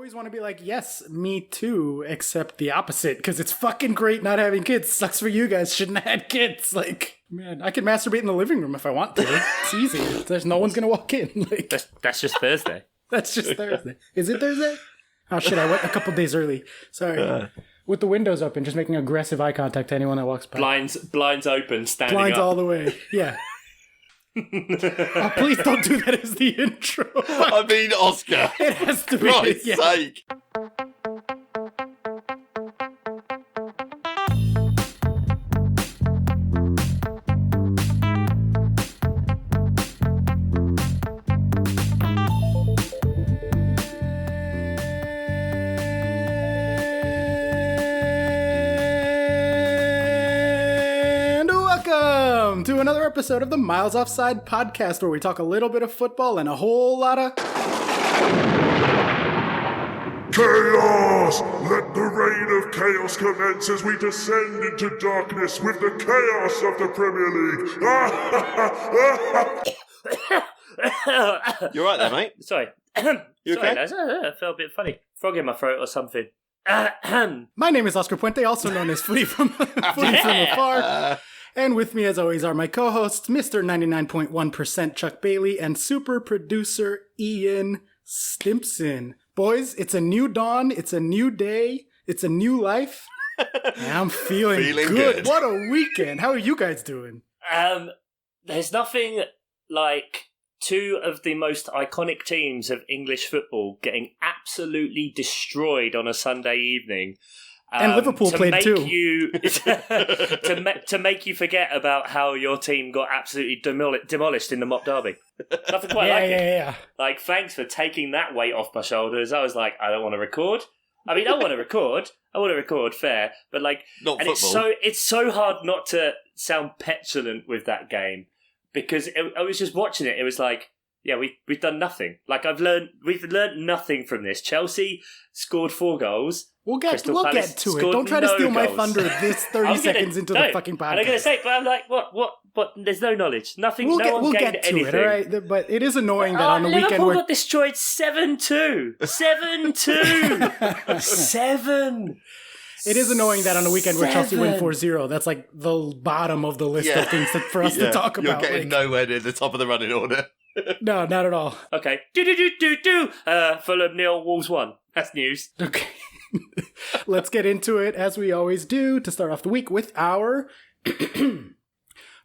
always want to be like, yes, me too, except the opposite, because it's fucking great not having kids. Sucks for you guys, shouldn't have had kids. Like, man, I can masturbate in the living room if I want to. It's easy. There's no one's going to walk in. Like, that's just Thursday. That's just Thursday. Is it Thursday? Oh, shit, I went a couple days early. Sorry. With the windows open, just making aggressive eye contact to anyone that walks by. Blinds open, standing Blinds up. all the way. Yeah. Oh, please don't do that as the intro. I mean, Oscar. It has to be. Christ's Yeah. sake. To another episode of the Miles Offside podcast, where we talk a little bit of football and a whole lot of chaos! Let the reign of chaos commence as we descend into darkness with the chaos of the Premier League. You're right there, mate. Sorry. You Sorry, okay? lads. I felt a bit funny. Frog in my throat or something. My name is Oscar Puente, also known as Footy from Afar. And with me, as always, are my co-hosts, Mr. 99.1% Chuck Bailey and super producer Ian Stimpson. Boys, it's a new dawn, it's a new day, it's a new life. And I'm feeling good. What a weekend. How are you guys doing? There's nothing like two of the most iconic teams of English football getting absolutely destroyed on a Sunday evening. And Liverpool played too. To make you forget about how your team got absolutely demolished in the mock derby. Nothing quite like it. Yeah. Like, thanks for taking that weight off my shoulders. I was like, I don't want to record. I mean, I want to record, fair. But like, Not and football. it's so hard not to sound petulant with that game because I was just watching it. It was like, yeah, we've done nothing. Like we've learned nothing from this. Chelsea scored 4 goals. We'll get to it. scored Don't try to steal my goals. thunder this 30 seconds into the fucking podcast. And I'm going to say, but I'm like, what? There's no knowledge. Nothing. We'll gained get to anything. it, all right? But it is annoying that on the Liverpool weekend got destroyed 7-2. 7-2. 7. It is annoing that on a weekend where Chelsea win 4-0, that's like the bottom of the list of things for us to talk about. You're getting nowhere near the top of the running order. No, not at all. Okay. Fulham 0, Wolves 1. That's news. Okay. Let's get into it as we always do to start off the week with our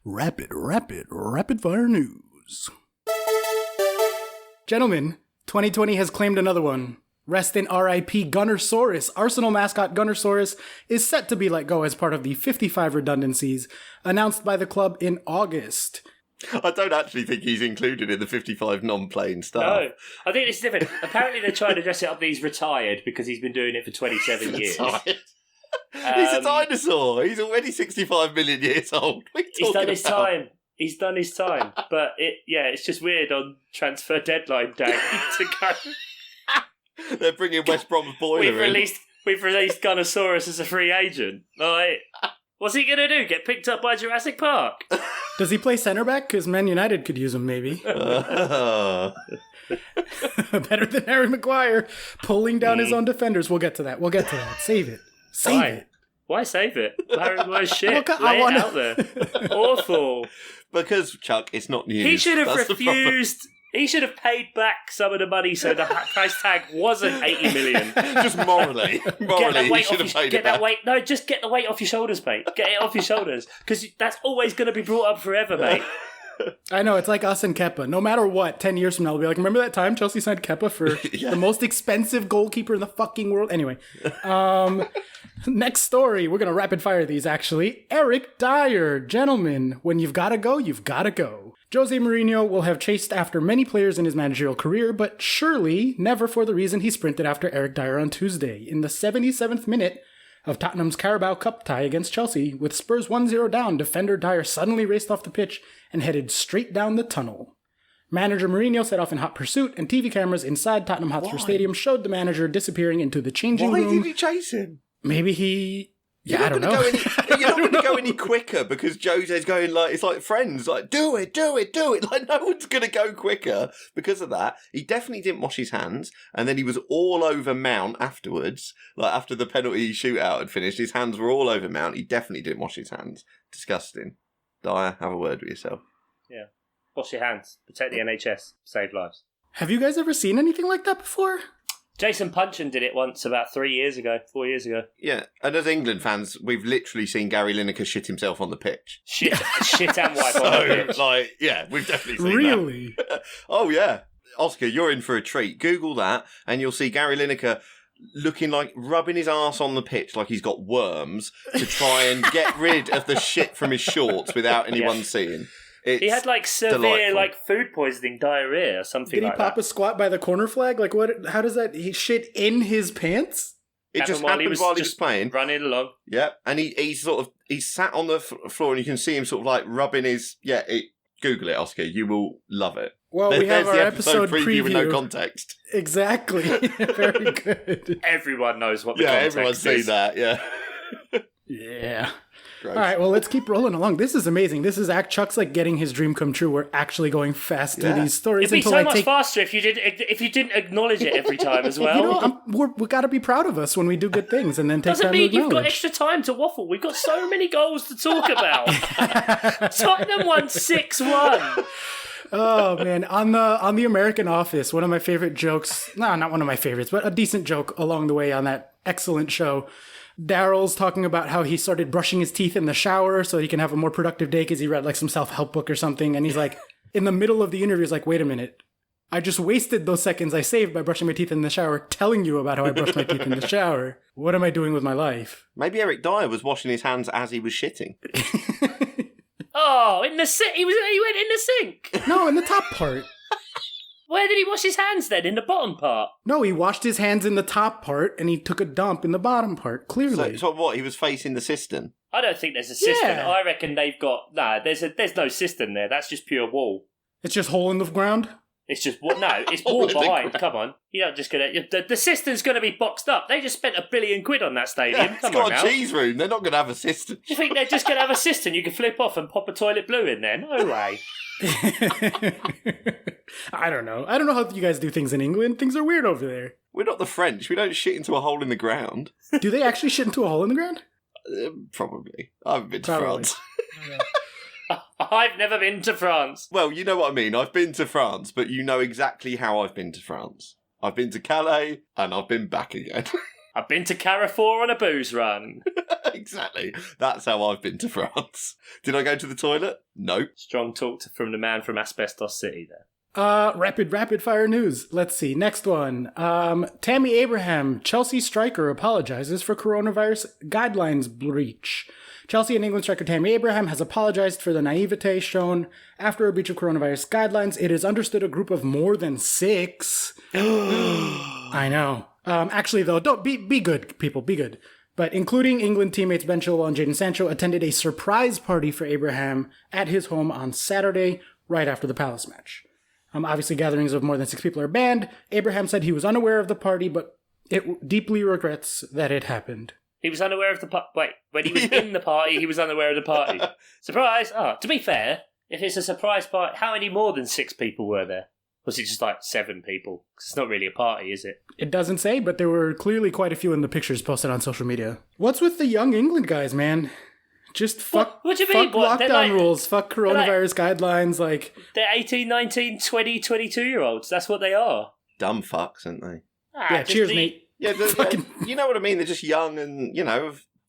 rapid fire news. Gentlemen, 2020 has claimed another one. Rest in R.I.P. Gunnersaurus. Arsenal mascot Gunnersaurus is set to be let go as part of the 55 redundancies announced by the club in August. I don't actually think he's included in the 55 non-playing staff. No, I think it's different. Apparently they're trying to dress it up that he's retired because he's been doing it for 27 years. He's a dinosaur. He's already 65 million years old. What are you He's done talking his about? time. He's done his time. But it's just weird on transfer deadline day to go. They're bringing West Brom's boiler We've released Gunnersaurus as a free agent. Like, what's he going to do? Get picked up by Jurassic Park? Does he play center back? Because Man United could use him, maybe. in. Better than Harry Maguire pulling down his own defenders. We'll get to that. Save it. Why save it? Harry Maguire's shit. Well, Lay it out there. Awful. Because, Chuck, it's not news. He should have That's the problem. refused. He should have paid back some of the money so the price tag wasn't 80 million. Just morally. He should have paid it back. Just get the weight off your shoulders, mate. Get it off your shoulders. Because that's always going to be brought up forever, mate. I know, it's like us and Kepa. No matter what, 10 years from now, we'll be like, remember that time Chelsea signed Kepa for the most expensive goalkeeper in the fucking world? Anyway, next story. We're going to rapid fire these, actually. Eric Dyer. Gentlemen, when you've got to go, you've got to go. Jose Mourinho will have chased after many players in his managerial career, but surely never for the reason he sprinted after Eric Dyer on Tuesday. In the 77th minute of Tottenham's Carabao Cup tie against Chelsea, with Spurs 1-0 down, defender Dyer suddenly raced off the pitch and headed straight down the tunnel. Manager Mourinho set off in hot pursuit, and TV cameras inside Tottenham Hotspur Stadium showed the manager disappearing into the changing room. Why did he chase him? Maybe he Yeah, I don't know. You're not going to go any quicker because Jose's going like, it's like Friends, like, do it. Like, no one's going to go quicker because of that. He definitely didn't wash his hands. And then he was all over Mount afterwards. Like, after the penalty shootout had finished, his hands were all over Mount. He definitely didn't wash his hands. Disgusting. Dyer, have a word with yourself. Yeah. Wash your hands. Protect the NHS. Save lives. Have you guys ever seen anything like that before? Jason Puncheon did it once about 4 years ago. Yeah, and as England fans, we've literally seen Gary Lineker shit himself on the pitch. Shit and wipe on the pitch. Like, yeah, we've definitely seen Really? that. Oh, yeah. Oscar, you're in for a treat. Google that, and you'll see Gary Lineker looking like rubbing his arse on the pitch like he's got worms to try and get rid of the shit from his shorts without anyone seeing. He had like severe delightful. like food poisoning, diarrhea or something Did he like pop that. a squat by the corner flag? Like what? How does that? He shit in his pants? It just happened while he was playing. Running along. Yeah, and he sat on the floor and you can see him sort of like rubbing his... Google it, Oscar. You will love it. Well, we have our the episode preview with no context. Exactly. Very good. Everyone knows what the context is. Everyone's seen that, yeah. Yeah. Gross. All right, well, let's keep rolling along. This is amazing. This is Chuck's like getting his dream come true. We're actually going fast through these stories. It'd be so much faster if you didn't acknowledge it every time as well. We got to be proud of us when we do good things and then take Doesn't time to mean acknowledge. you've got extra time to waffle. We've got so many goals to talk about. Tottenham won 6-1. Oh man, on the American Office, one of my favorite jokes. No, not one of my favorites, but a decent joke along the way on that excellent show. Daryl's talking about how he started brushing his teeth in the shower so he can have a more productive day because he read like some self-help book or something. And he's like, in the middle of the interview, he's like, wait a minute. I just wasted those seconds I saved by brushing my teeth in the shower telling you about how I brushed my teeth in the shower. What am I doing with my life? Maybe Eric Dyer was washing his hands as he was shitting. Oh, in the sink. He went in the sink. No, in the top part. Where did he wash his hands then? In the bottom part? No, he washed his hands in the top part and he took a dump in the bottom part, clearly. So what, he was facing the cistern? I don't think there's a cistern. Yeah. I reckon they've got... Nah, there's no cistern there. That's just pure wall. It's just hole in the ground? It's just... No, it's wall behind. Come on. You're not just going to... The cistern's going to be boxed up. They just spent £1 billion on that stadium. Yeah, it's got a cheese room. They're not going to have a cistern. Do you think they're just going to have a cistern you can flip off and pop a toilet blue in there? No way. I don't know how you guys do things in England. Things are weird over there. We're not the French. We don't shit into a hole in the ground. Do they actually shit into a hole in the ground? Probably. I haven't been to France. I've never been to France. Well, you know what I mean. I've been to France, but you know exactly how I've been to France. I've been to Calais, and I've been back again. I've been to Carrefour on a booze run. Exactly. That's how I've been to France. Did I go to the toilet? Nope. Strong talk from the man from Asbestos City there. Rapid fire news. Let's see. Next one. Tammy Abraham, Chelsea striker, apologizes for coronavirus guidelines breach. Chelsea and England striker Tammy Abraham has apologized for the naivete shown after a breach of coronavirus guidelines. It is understood a group of more than 6. I know. Actually, though, don't be good, people. Be good. But including England teammates Ben Chilwell and Jadon Sancho attended a surprise party for Abraham at his home on Saturday, right after the Palace match. Obviously, gatherings of more than 6 people are banned. Abraham said he was unaware of the party, but it deeply regrets that it happened. He was unaware of the party. Wait, when he was in the party, he was unaware of the party. Surprise! Oh, to be fair, if it's a surprise party, how many more than 6 people were there? Was it just like 7 people? 'Cause it's not really a party, is it? It doesn't say, but there were clearly quite a few in the pictures posted on social media. What's with the young England guys, man? Just fuck, what do you mean? fuck lockdown rules, fuck coronavirus guidelines, like... They're 18, 19, 20, 22-year-olds. That's what they are. Dumb fucks, aren't they? Yeah, cheers, mate. Yeah, you know what I mean? They're just young and,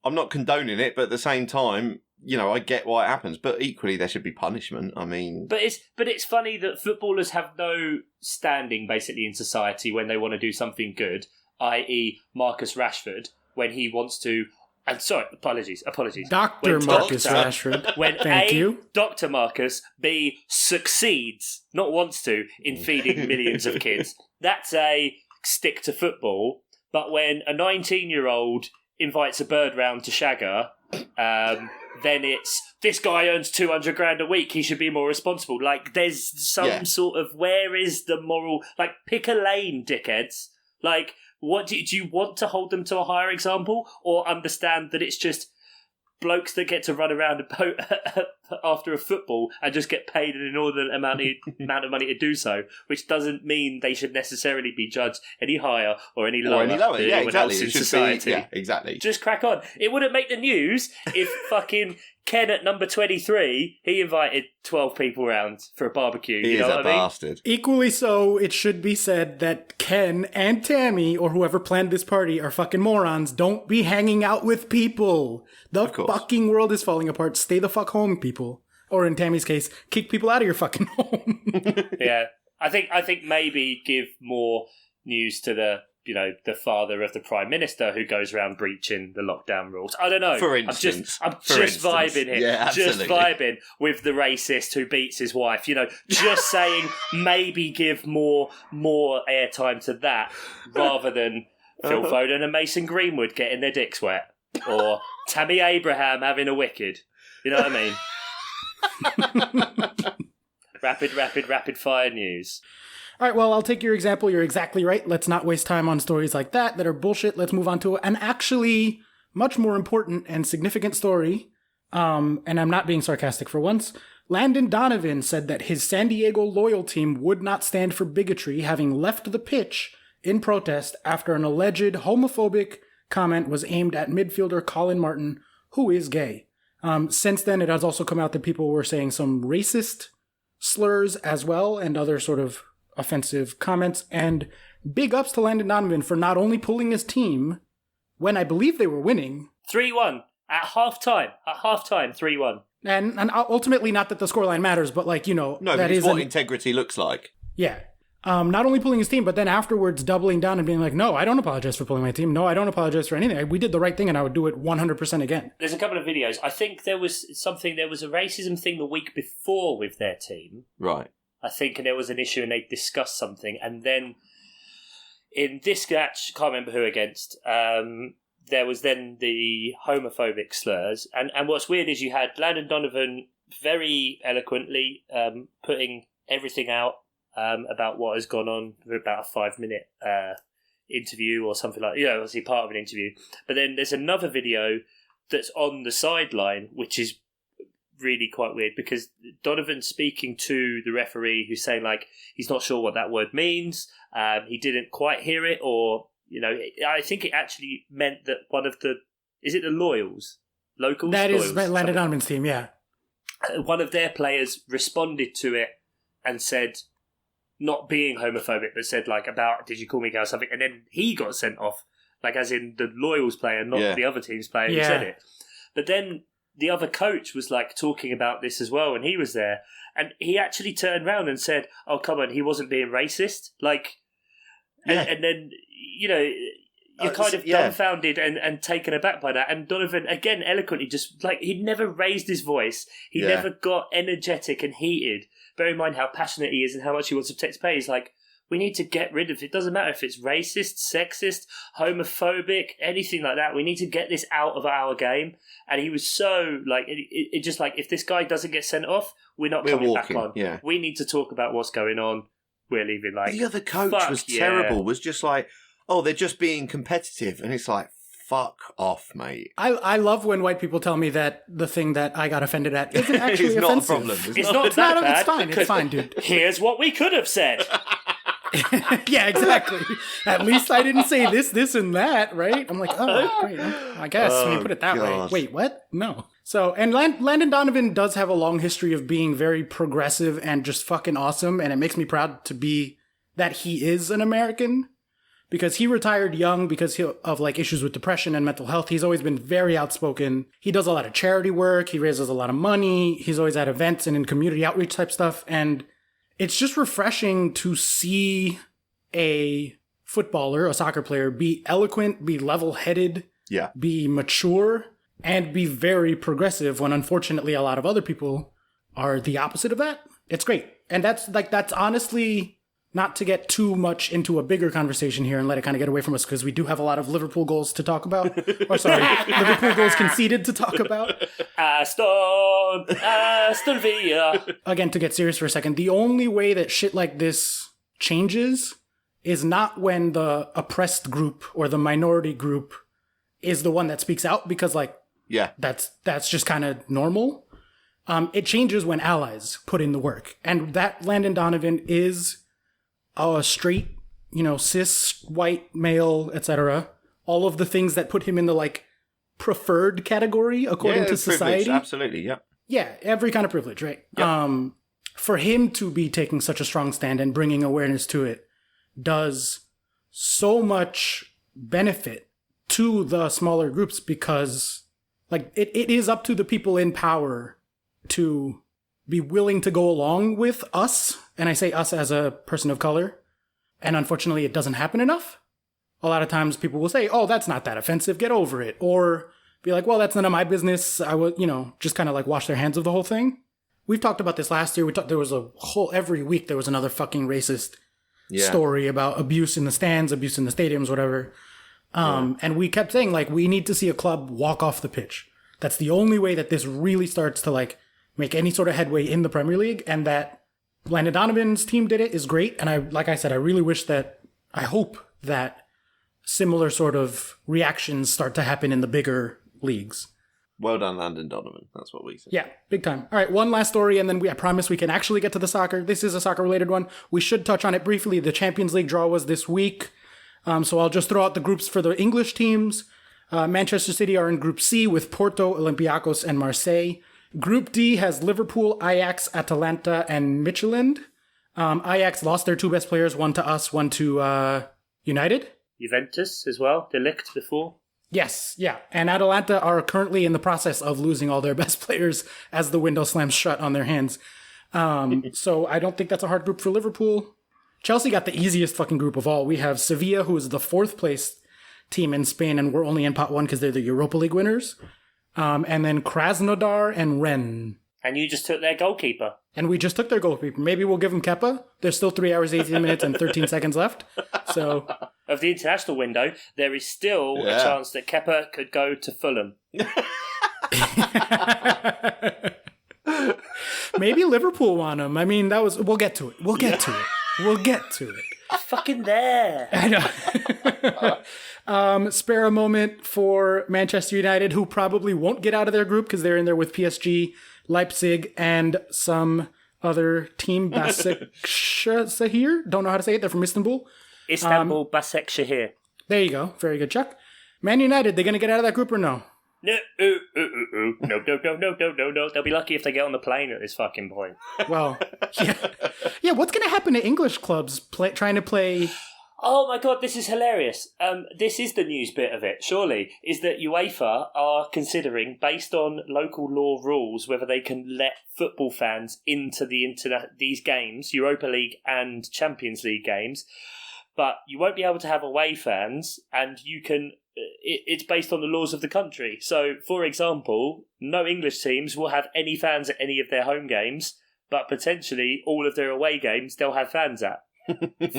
I'm not condoning it, but at the same time, I get why it happens. But equally, there should be punishment. I mean... But it's funny that footballers have no standing, basically, in society when they want to do something good, i.e. Marcus Rashford, when he wants to... And sorry, apologies. Dr. Marcus Rashford. When Thank you. Dr. Marcus, B, succeeds, not wants to, in feeding millions of kids. That's a stick to football. But when a 19-year-old invites a bird round to shag her, then it's, this guy earns 200 grand a week, he should be more responsible. Like, there's some sort of, where is the moral... Like, pick a lane, dickheads. Like, What do you want to hold them to a higher example, or understand that it's just blokes that get to run around a boat after a football and just get paid an inordinate amount of money to do so, which doesn't mean they should necessarily be judged any higher or any lower, than Yeah, anyone exactly. else in It should society. be, yeah, exactly. Just crack on. It wouldn't make the news if fucking Ken at number 23, he invited 12 people round for a barbecue. He you know is a what I mean? bastard. Equally so, it should be said that Ken and Tammy, or whoever planned this party, are fucking morons. Don't be hanging out with people. The fucking world is falling apart. Stay the fuck home, people. Or in Tammy's case, kick people out of your fucking home. Yeah. I think maybe give more news to the father of the Prime Minister who goes around breaching the lockdown rules. I don't know. For instance. I'm just vibing here. Yeah, just absolutely. vibing with the racist who beats his wife. Just saying maybe give more airtime to that rather than Phil Foden and Mason Greenwood getting their dicks wet. Or Tammy Abraham having a wicked. You know what I mean? Rapid fire news. All right, well, I'll take your example. You're exactly right. Let's not waste time on stories like that are bullshit. Let's move on to an actually much more important and significant story. And I'm not being sarcastic for once. Landon Donovan said that his San Diego Loyal team would not stand for bigotry, having left the pitch in protest after an alleged homophobic comment was aimed at midfielder Colin Martin, who is gay. Since then, it has also come out that people were saying some racist slurs as well and other sort of offensive comments. And big ups to Landon Donovan for not only pulling his team when I believe they were winning. 3-1 at halftime. 3-1. And ultimately, not that the scoreline matters, but No, that but is it's what integrity looks like. Yeah. Not only pulling his team, but then afterwards doubling down and being like, no, I don't apologize for pulling my team. No, I don't apologize for anything. We did the right thing and I would do it 100% again. There's a couple of videos. I think there was a racism thing the week before with their team. Right. I think, and there was an issue and they discussed something. And then in this match, can't remember who against, there was then the homophobic slurs. And what's weird is you had Landon Donovan very eloquently putting everything out about what has gone on for about a 5-minute interview or something like that. Obviously part of an interview. But then there's another video that's on the sideline, which is really quite weird because Donovan's speaking to the referee who's saying he's not sure what that word means. He didn't quite hear it, or I think it actually meant that one of the the locals? That is Landon Donovan's team, yeah. One of their players responded to it and said, not being homophobic, but said about did you call me gay or something, and then he got sent off, as in the Loyals player, not the other team's player who said it. But then the other coach was talking about this as well, and he was there, and he actually turned around and said, "Oh, come on, he wasn't being racist." And then you're kind of dumbfounded and taken aback by that. And Donovan, again, eloquently, just he'd never raised his voice. He never got energetic and heated. Bear in mind how passionate he is and how much he wants to protect his players. We need to get rid of it. It doesn't matter if it's racist, sexist, homophobic, anything like that. We need to get this out of our game. And he was so, it just if this guy doesn't get sent off, we're coming back on. Yeah. We need to talk about what's going on. We're leaving, The other coach was terrible, was just they're just being competitive. And it's fuck off, mate. I love when white people tell me that the thing that I got offended at isn't actually it's offensive. not a problem. It's not that bad. It's fine. It's fine, dude. Here's what we could have said. Yeah, exactly. At least I didn't say this, and that, right? I'm oh, great. I guess when you put it that way. Wait, what? No. So, and Landon Donovan does have a long history of being very progressive and just fucking awesome, and it makes me proud to be that he is an American. Because he retired young because of issues with depression and mental health. He's always been very outspoken. He does a lot of charity work. He raises a lot of money. He's always at events and in community outreach type stuff. And it's just refreshing to see a footballer, a soccer player, be eloquent, be level-headed, be mature, and be very progressive when unfortunately a lot of other people are the opposite of that. It's great. And that's honestly... Not to get too much into a bigger conversation here and let it kind of get away from us, because we do have a lot of Liverpool goals to talk about. Or sorry, Liverpool goals conceded to talk about. Aston Villa. Again, to get serious for a second, the only way that shit like this changes is not when the oppressed group or the minority group is the one that speaks out, because like that's just kind of normal. It changes when allies put in the work, and that Landon Donovan is a straight, cis white male, etc. All of the things that put him in the like preferred category according to society. Absolutely, yeah. Yeah, every kind of privilege, right? Yep. For him to be taking such a strong stand and bringing awareness to it does so much benefit to the smaller groups, because like it is up to the people in power to be willing to go along with us. And I say us as a person of color. And unfortunately, it doesn't happen enough. A lot of times people will say, oh, that's not that offensive, get over it. Or be like, well, that's none of my business. I would, just kind of like wash their hands of the whole thing. We've talked about this last year. There was every week there was another fucking racist story about abuse in the stands, abuse in the stadiums, whatever. And we kept saying, like, we need to see a club walk off the pitch. That's the only way that this really starts to, like, make any sort of headway in the Premier League. And that Landon Donovan's team did it is great. And I really wish I hope that similar sort of reactions start to happen in the bigger leagues. Well done, Landon Donovan. That's what we say. Yeah, big time. All right, one last story, and then I promise we can actually get to the soccer. This is a soccer-related one. We should touch on it briefly. The Champions League draw was this week. So I'll just throw out the groups for the English teams. Manchester City are in Group C with Porto, Olympiacos, and Marseille. Group D has Liverpool, Ajax, Atalanta, and Midtjylland. Ajax lost their two best players, one to us, one to United. Juventus as well, De Ligt before. Yes, yeah. And Atalanta are currently in the process of losing all their best players as the window slams shut on their hands. So I don't think that's a hard group for Liverpool. Chelsea got the easiest fucking group of all. We have Sevilla, who is the fourth place team in Spain, and we're only in pot one because they're the Europa League winners. And then Krasnodar and Rennes. And you just took their goalkeeper. And we just took their goalkeeper. Maybe we'll give them Kepa. There's still 3 hours, 18 minutes, and 13 seconds left. So of the international window, there is still a chance that Kepa could go to Fulham. Maybe Liverpool want him. I mean, we'll get to it. We'll get to it. I'm fucking there. I know. Spare a moment for Manchester United, who probably won't get out of their group because they're in there with PSG, Leipzig, and some other team, Basaksehir. Don't know how to say it. They're from Istanbul. Basaksehir. There you go. Very good, Chuck. Man United, they going to get out of that group or no? No. No. They'll be lucky if they get on the plane at this fucking point. Well, yeah. What's going to happen to English clubs trying to play? Oh my god, this is hilarious. This is the news bit of it, surely, is that UEFA are considering, based on local law rules, whether they can let football fans into these games, Europa League and Champions League games, but you won't be able to have away fans, and you can... It's based on the laws of the country. So, for example, no English teams will have any fans at any of their home games, but potentially all of their away games they'll have fans at.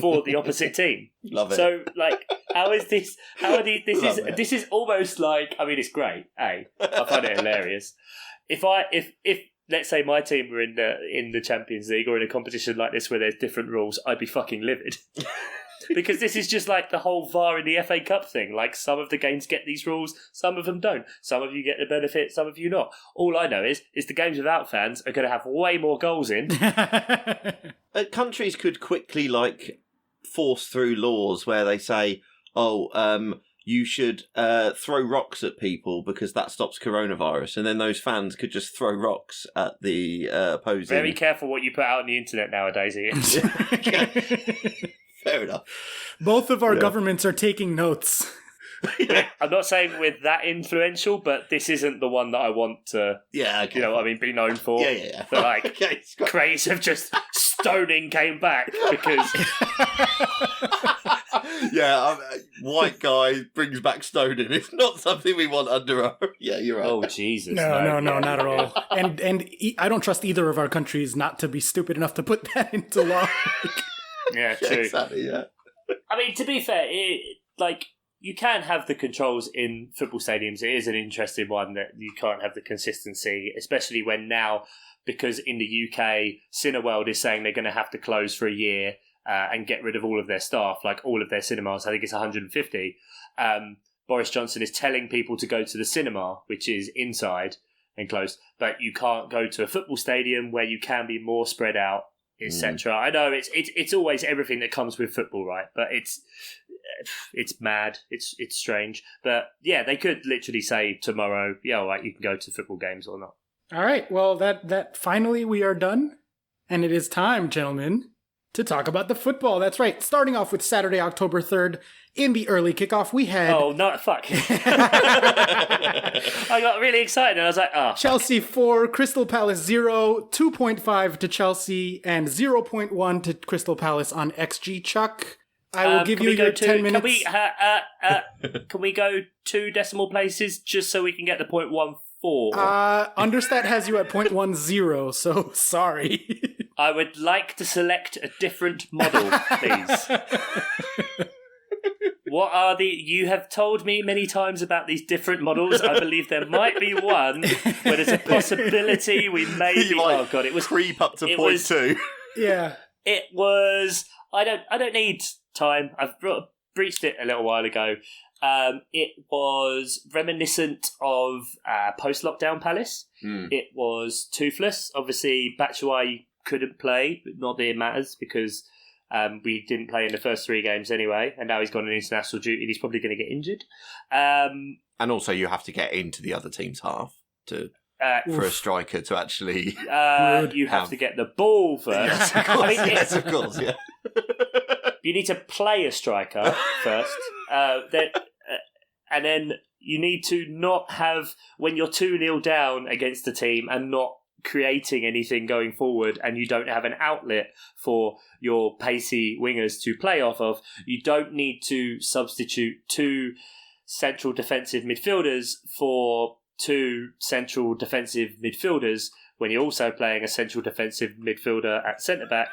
For the opposite team. Love it. So, like, how is this? This is almost like. I mean, it's great. Hey, I find it hilarious. If let's say my team were in the Champions League or in a competition like this where there's different rules, I'd be fucking livid. Because this is just like the whole VAR in the FA Cup thing. Like, some of the games get these rules, some of them don't. Some of you get the benefit, some of you not. All I know is the games without fans are going to have way more goals in. Countries could quickly, like, force through laws where they say, you should throw rocks at people because that stops coronavirus. And then those fans could just throw rocks at the opposing... Very careful what you put out on the internet nowadays, Ian. Fair enough. Both of our governments are taking notes. I'm not saying we're that influential, but this isn't the one that I want to, be known for. Yeah. The, like, craze of just stoning came back because... White guy brings back stoning. It's not something we want under our... Yeah, you're right. Oh, Jesus. No, not at all. And I don't trust either of our countries not to be stupid enough to put that into law. Yeah, true. Exactly, yeah. I mean, to be fair, you can have the controls in football stadiums. It is an interesting one that you can't have the consistency, especially when now, because in the UK, Cineworld is saying they're going to have to close for a year, and get rid of all of their staff, like all of their cinemas. I think it's 150. Boris Johnson is telling people to go to the cinema, which is inside and close, but you can't go to a football stadium where you can be more spread out, etc. I know it's always everything that comes with football, right? But it's mad. It's strange. But yeah, they could literally say tomorrow, yeah, all right, you can go to football games or not. All right. Well, that finally we are done, and it is time, gentlemen, to talk about the football. That's right. Starting off with Saturday, October 3rd, in the early kickoff, we had... Oh, no, fuck. I got really excited and I was like, oh. Chelsea 4, Crystal Palace 0, 2.5 to Chelsea, and 0.1 to Crystal Palace on XG. Chuck, I will give you your 10 minutes. Can we go 2 decimal places just so we can get the 0.14? Understat has you at 0.10, so sorry. I would like to select a different model, please. What are you have told me many times about these different models. I believe there might be one where there's a possibility we may be... Oh, God, it was... Creep up to 0.2. Yeah. It was... I don't need time. I've breached it a little while ago. It was reminiscent of post-lockdown Palace. It was toothless. Obviously, Batshuayi couldn't play, but not that it matters because we didn't play in the first 3 games anyway, and now he's gone on international duty and he's probably going to get injured. And also you have to get into the other team's half for a striker to actually... you have to get the ball first. Yes, of course, yes, of course, yeah. You need to play a striker first. And then you need to not have, when you're 2-0 down against the team and not creating anything going forward and you don't have an outlet for your pacey wingers to play off of, you don't need to substitute 2 central defensive midfielders for 2 central defensive midfielders when you're also playing a central defensive midfielder at centre-back.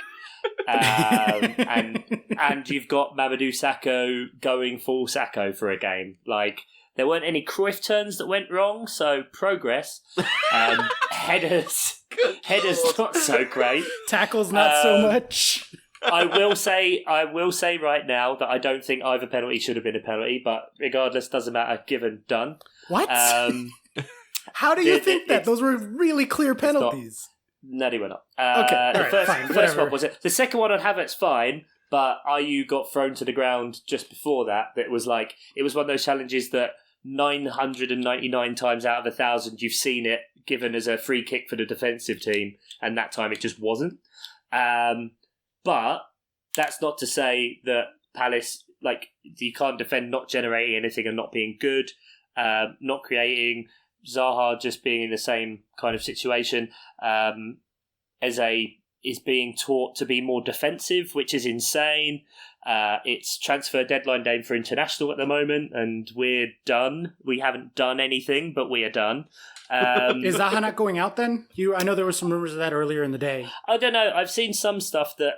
And you've got Mamadou Sakho going full Sakho for a game. Like, there weren't any Cruyff turns that went wrong, so progress. Headers not so great. Tackles not so much. I will say right now that I don't think either penalty should have been a penalty, but regardless, doesn't matter. Given, done. What? How do you think that? Those were really clear penalties. No, they were not. Okay, the first one was it. The second one on Havertz, fine, but IU got thrown to the ground just before that. That was like, it was one of those challenges that 999 times out of 1,000 you've seen it given as a free kick for the defensive team, and that time it just wasn't. But that's not to say that Palace, like, you can't defend not generating anything and not being good, not creating. Zaha just being in the same kind of situation. Eze is being taught to be more defensive, which is insane. It's transfer deadline day for international at the moment, and we're done. We haven't done anything, but we are done. Is Zaha not going out then? I know there were some rumors of that earlier in the day. I don't know. I've seen some stuff that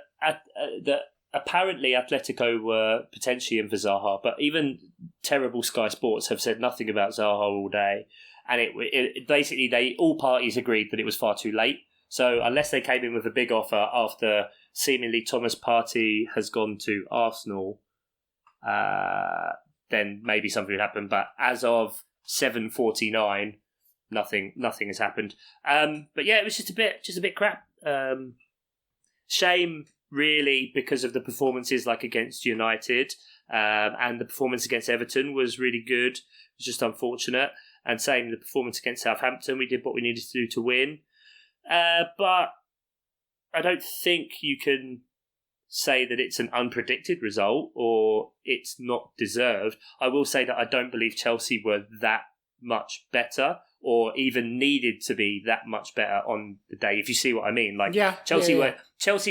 apparently Atletico were potentially in for Zaha, but even terrible Sky Sports have said nothing about Zaha all day. And it basically, all parties agreed that it was far too late. So unless they came in with a big offer after seemingly Thomas Partey has gone to Arsenal, then maybe something would happen. But as of 7:49, nothing has happened. But yeah, it was just a bit crap. Shame, really, because of the performances like against United, and the performance against Everton was really good. It was just unfortunate. And same the performance against Southampton, we did what we needed to do to win. But I don't think you can say that it's an unpredicted result or it's not deserved. I will say that I don't believe Chelsea were that much better or even needed to be that much better on the day, if you see what I mean. Like, Chelsea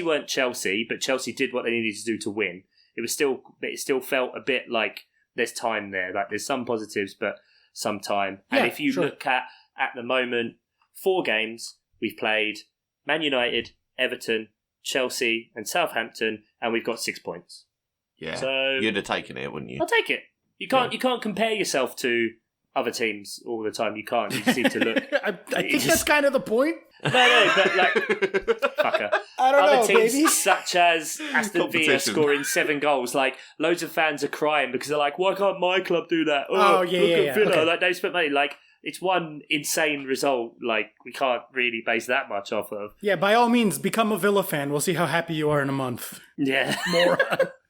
weren't Chelsea, but Chelsea did what they needed to do to win. It still felt a bit like there's time there. Like, there's some positives, but some time. And if you look at the moment, 4 games we've played: Man United, Everton, Chelsea and Southampton, and we've got 6 points. Yeah. So you'd have taken it, wouldn't you? I'll take it. You can't compare yourself to other teams all the time. You can't. You just need to look. I think that's kind of the point. No, but like, fucker. I don't Other know, teams baby. such as Aston Villa Competition. scoring 7 goals, like loads of fans are crying because they're like, "Why can't my club do that?" Oh, Look yeah, at Villa, okay. like they spent money. Like it's one insane result. Like we can't really base that much off of. Yeah, by all means, become a Villa fan. We'll see how happy you are in a month. Yeah, More.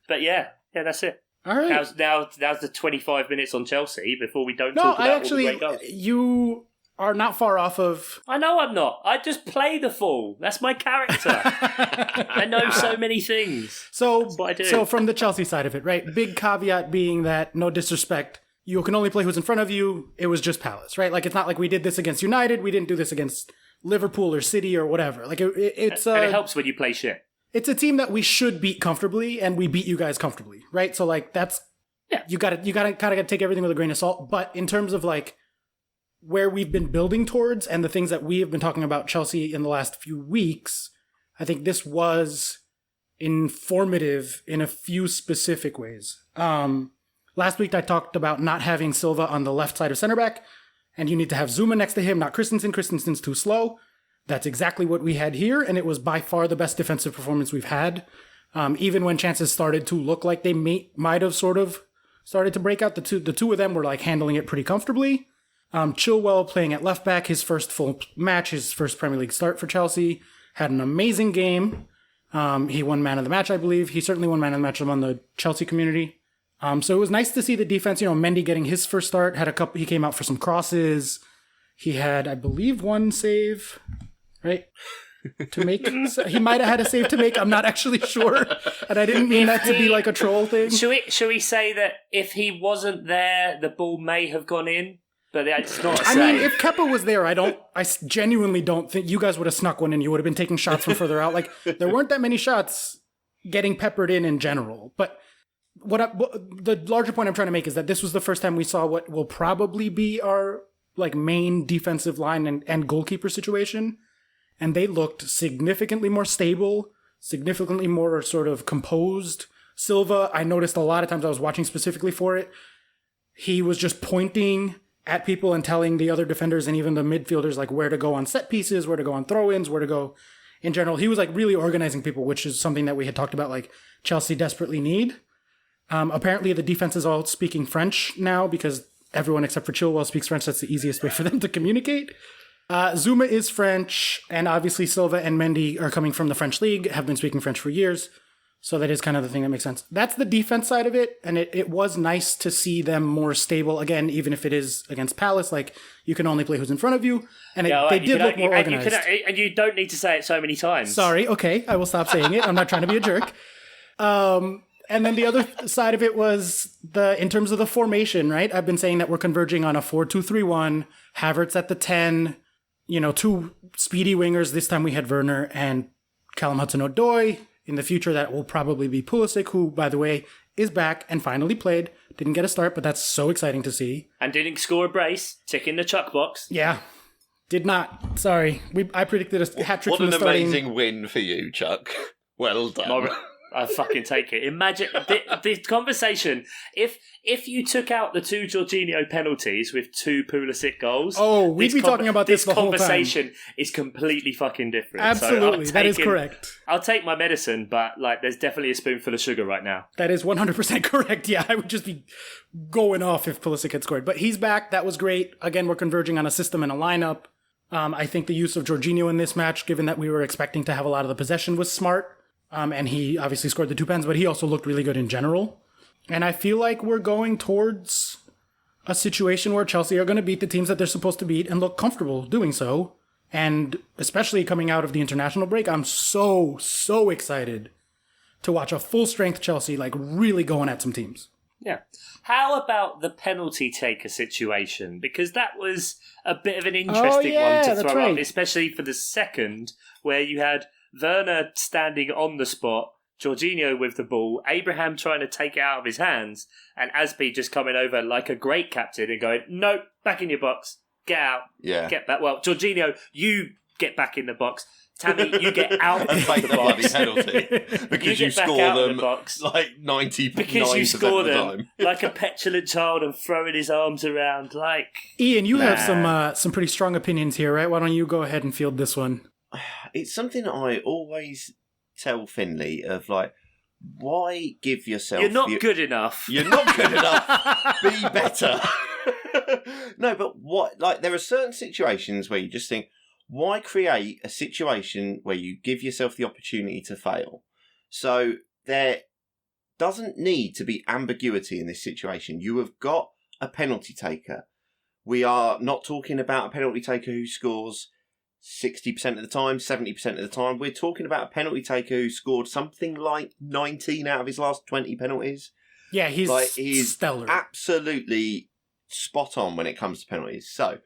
but yeah, that's it. All right. Now's the 25 minutes on Chelsea before we don't No, talk about I all actually, the great goals. you are not far off of. I know I'm not. I just play the fool. That's my character. I know so many things. So, what I do. so from the Chelsea side of it, right? Big caveat being that, no disrespect, you can only play who's in front of you. It was just Palace, right? Like, it's not like we did this against United. We didn't do this against Liverpool or City or whatever. Like, it's And it helps when you play shit. it's a team that we should beat comfortably, and we beat you guys comfortably, right? So, like, that's you gotta kind of take everything with a grain of salt. But in terms of like where we've been building towards and the things that we have been talking about Chelsea in the last few weeks, I think this was informative in a few specific ways. Last week I talked about not having Silva on the left side of center back, and you need to have Zuma next to him, not Christensen. Christensen's too slow. That's exactly what we had here, and it was by far the best defensive performance we've had. Even when chances started to look like they might have sort of started to break out, the two of them were like handling it pretty comfortably. Chilwell playing at left back, his first full match, his first Premier League start for Chelsea, had an amazing game. He won man of the match, I believe. He certainly won man of the match among the Chelsea community. So it was nice to see the defense, Mendy getting his first start, he came out for some crosses. He had, I believe, one save, right? To make. So he might have had a save to make. I'm not actually sure. And I didn't mean that to be like a troll thing. Should we say that if he wasn't there, the ball may have gone in? But it's not a I save. mean, if Kepa was there, I genuinely don't think you guys would have snuck one in. You would have been taking shots from further out. Like, there weren't that many shots getting peppered in general. But the larger point I'm trying to make is that this was the first time we saw what will probably be our like main defensive line and goalkeeper situation. And they looked significantly more stable, significantly more sort of composed. Silva, I noticed a lot of times I was watching specifically for it. He was just pointing at people and telling the other defenders and even the midfielders like where to go on set pieces, where to go on throw-ins, where to go in general. He was like really organizing people, which is something that we had talked about like Chelsea desperately need. Apparently the defense is all speaking French now because everyone except for Chilwell speaks French. That's the easiest way for them to communicate. Zuma is French, and obviously Silva and Mendy are coming from the French league, have been speaking French for years. So that is kind of the thing that makes sense. That's the defense side of it, and it was nice to see them more stable. Again, even if it is against Palace, like, you can only play who's in front of you, and they did look more organized. And you don't need to say it so many times. Sorry, okay, I will stop saying it. I'm not trying to be a jerk. And then the other side of it was in terms of the formation, right? I've been saying that we're converging on a 4-2-3-1, Havertz at the 10, two speedy wingers. This time we had Werner and Callum Hudson-Odoi. In the future, that will probably be Pulisic, who, by the way, is back and finally played. Didn't get a start, but that's so exciting to see. And didn't score a brace. Tick in the chuck box. Yeah. Did not. Sorry. I predicted a hat trick from the starting. What an amazing win for you, Chuck. Well done. I fucking take it. Imagine the conversation. If you took out the 2 Jorginho penalties with 2 Pulisic goals, we'd be talking about this the whole time. This conversation is completely fucking different. Absolutely, that is correct. I'll take my medicine, but like, there's definitely a spoonful of sugar right now. That is 100% correct. Yeah, I would just be going off if Pulisic had scored. But he's back. That was great. Again, we're converging on a system and a lineup. I think the use of Jorginho in this match, given that we were expecting to have a lot of the possession, was smart. And he obviously scored the 2 pens, but he also looked really good in general. And I feel like we're going towards a situation where Chelsea are going to beat the teams that they're supposed to beat and look comfortable doing so. And especially coming out of the international break, I'm so excited to watch a full-strength Chelsea like really going at some teams. Yeah. How about the penalty taker situation? Because that was a bit of an interesting one to throw up, especially for the second, where you had Werner standing on the spot, Jorginho with the ball, Abraham trying to take it out of his hands, and Aspi just coming over like a great captain and going, "No, back in your box, get out, get back." Well, Jorginho, you get back in the box, Tammy, you get out and of take the the bloody box. penalty because you get back score out of them the box. like 99% Because you of score the them time. like a petulant child and throwing his arms around like... Ian, you have some pretty strong opinions here, right? Why don't you go ahead and field this one? It's something I always tell Finley of like, why give yourself... You're not good enough. You're not good enough. Be better. No, but what? Like, there are certain situations where you just think, why create a situation where you give yourself the opportunity to fail? So there doesn't need to be ambiguity in this situation. You have got a penalty taker. We are not talking about a penalty taker who scores 60% of the time, 70% of the time. We're talking about a penalty taker who scored something like 19 out of his last 20 penalties. Yeah, he's stellar. Absolutely spot on when it comes to penalties. So,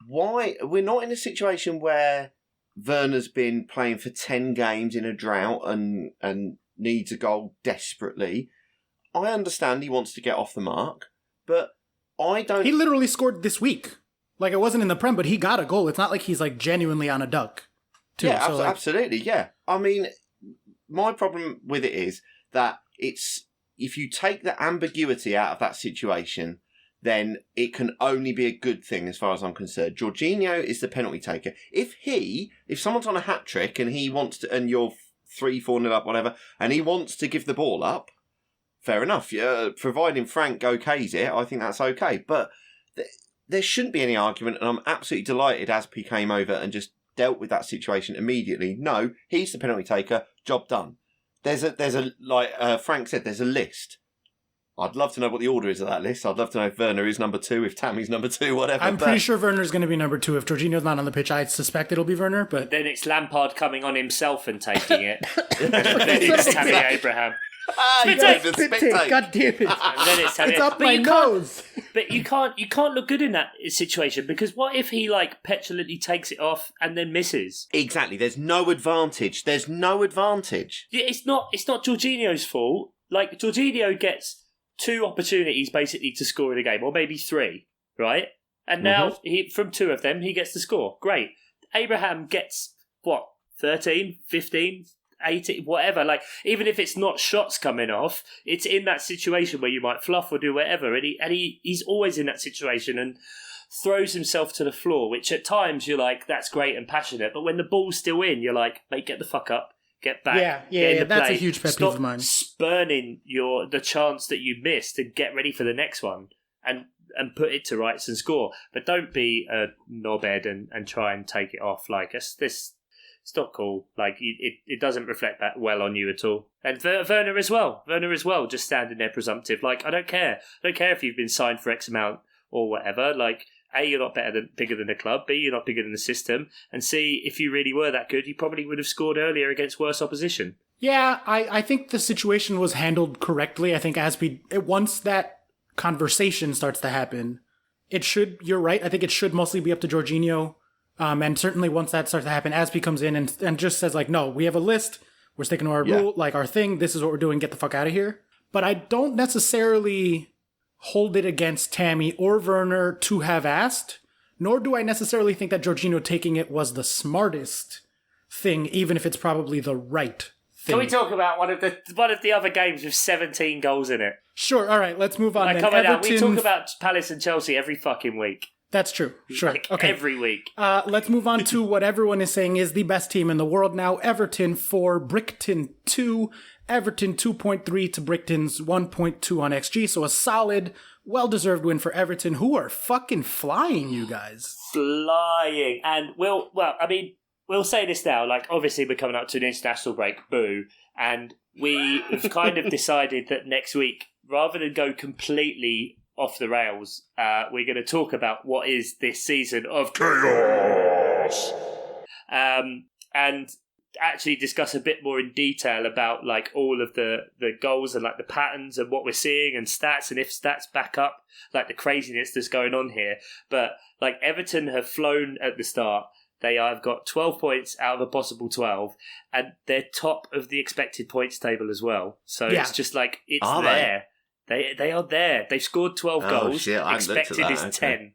why we're not in a situation where Werner's been playing for 10 games in a drought and needs a goal desperately. I understand he wants to get off the mark, but I don't... He literally scored this week. Like, it wasn't in the Prem, but he got a goal. It's not like he's, like, genuinely on a duck, too. Yeah, So, absolutely, yeah. I mean, my problem with it is that it's... If you take the ambiguity out of that situation, then it can only be a good thing as far as I'm concerned. Jorginho is the penalty taker. If someone's on a hat-trick and he wants to... And you're 3-4-0 up, whatever, and he wants to give the ball up, fair enough. Providing Frank okays it, I think that's okay. But there shouldn't be any argument, and I'm absolutely delighted Aspi came over and just dealt with that situation immediately. No, he's the penalty taker. Job done. There's a like Frank said, there's a list. I'd love to know what the order is of that list. I'd love to know if Werner is number 2, if Tammy's number 2, whatever. I'm pretty sure Werner's going to be number 2. If Jorginho's not on the pitch, I suspect it'll be Werner, but... Then it's Lampard coming on himself and taking it. And then it's Tammy Abraham. God damn it. And then it's Tammy. It's up my nose. But you can't look good in that situation, because what if he like petulantly takes it off and then misses? Exactly. There's no advantage. Yeah, it's not Jorginho's fault. Like, Jorginho gets 2 opportunities basically to score in a game, or maybe 3, right? And now from 2 of them he gets to score. Great. Abraham gets 13, 15, 18, whatever. Like, even if it's not shots coming off, it's in that situation where you might fluff or do whatever, and he's always in that situation and throws himself to the floor, which at times you're like, that's great and passionate, but when the ball's still in, you're like, mate, get the fuck up, get back. Yeah, that's play. a huge pet peeve of mine. Spurning the chance that you missed and get ready for the next one and put it to rights and score. But don't be a knobhead and try and take it off. Like, it's not cool. Like, it doesn't reflect that well on you at all. And Werner as well, just standing there presumptive. Like, I don't care if you've been signed for X amount or whatever. Like, A, you're not bigger than the club. B, you're not bigger than the system. And C, if you really were that good, you probably would have scored earlier against worse opposition. Yeah, I think the situation was handled correctly. I think once that conversation starts to happen, you're right, I think it should mostly be up to Jorginho. And certainly once that starts to happen, Aspi comes in and just says, like, no, we have a list. We're sticking to our rule, like our thing. This is what we're doing. Get the fuck out of here. But I don't necessarily hold it against Tammy or Werner to have asked, nor do I necessarily think that Jorginho taking it was the smartest thing, even if it's probably the right thing. Can we talk about one of the other games with 17 goals in it? Sure. All right. Let's move on. Like, we talk about Palace and Chelsea every fucking week. That's true. Sure. Like, okay. Every week. Let's move on to what everyone is saying is the best team in the world now. Everton 4, Brighton 2. Everton 2.3 to Brighton's 1.2 on XG. So a solid, well-deserved win for Everton, who are fucking flying, you guys. Flying. And we'll say this now. Like, obviously we're coming up to an international break. Boo. And we've kind of decided that next week, rather than go completely off the rails, we're going to talk about what is this season of chaos, and actually discuss a bit more in detail about like all of the goals and like the patterns and what we're seeing and stats, and if stats back up like the craziness that's going on here. But like, Everton have flown at the start. They have got 12 points out of a possible 12, and they're top of the expected points table as well. So It's just like, it's there. They are there. They've scored 12 goals. Shit, expected is 10.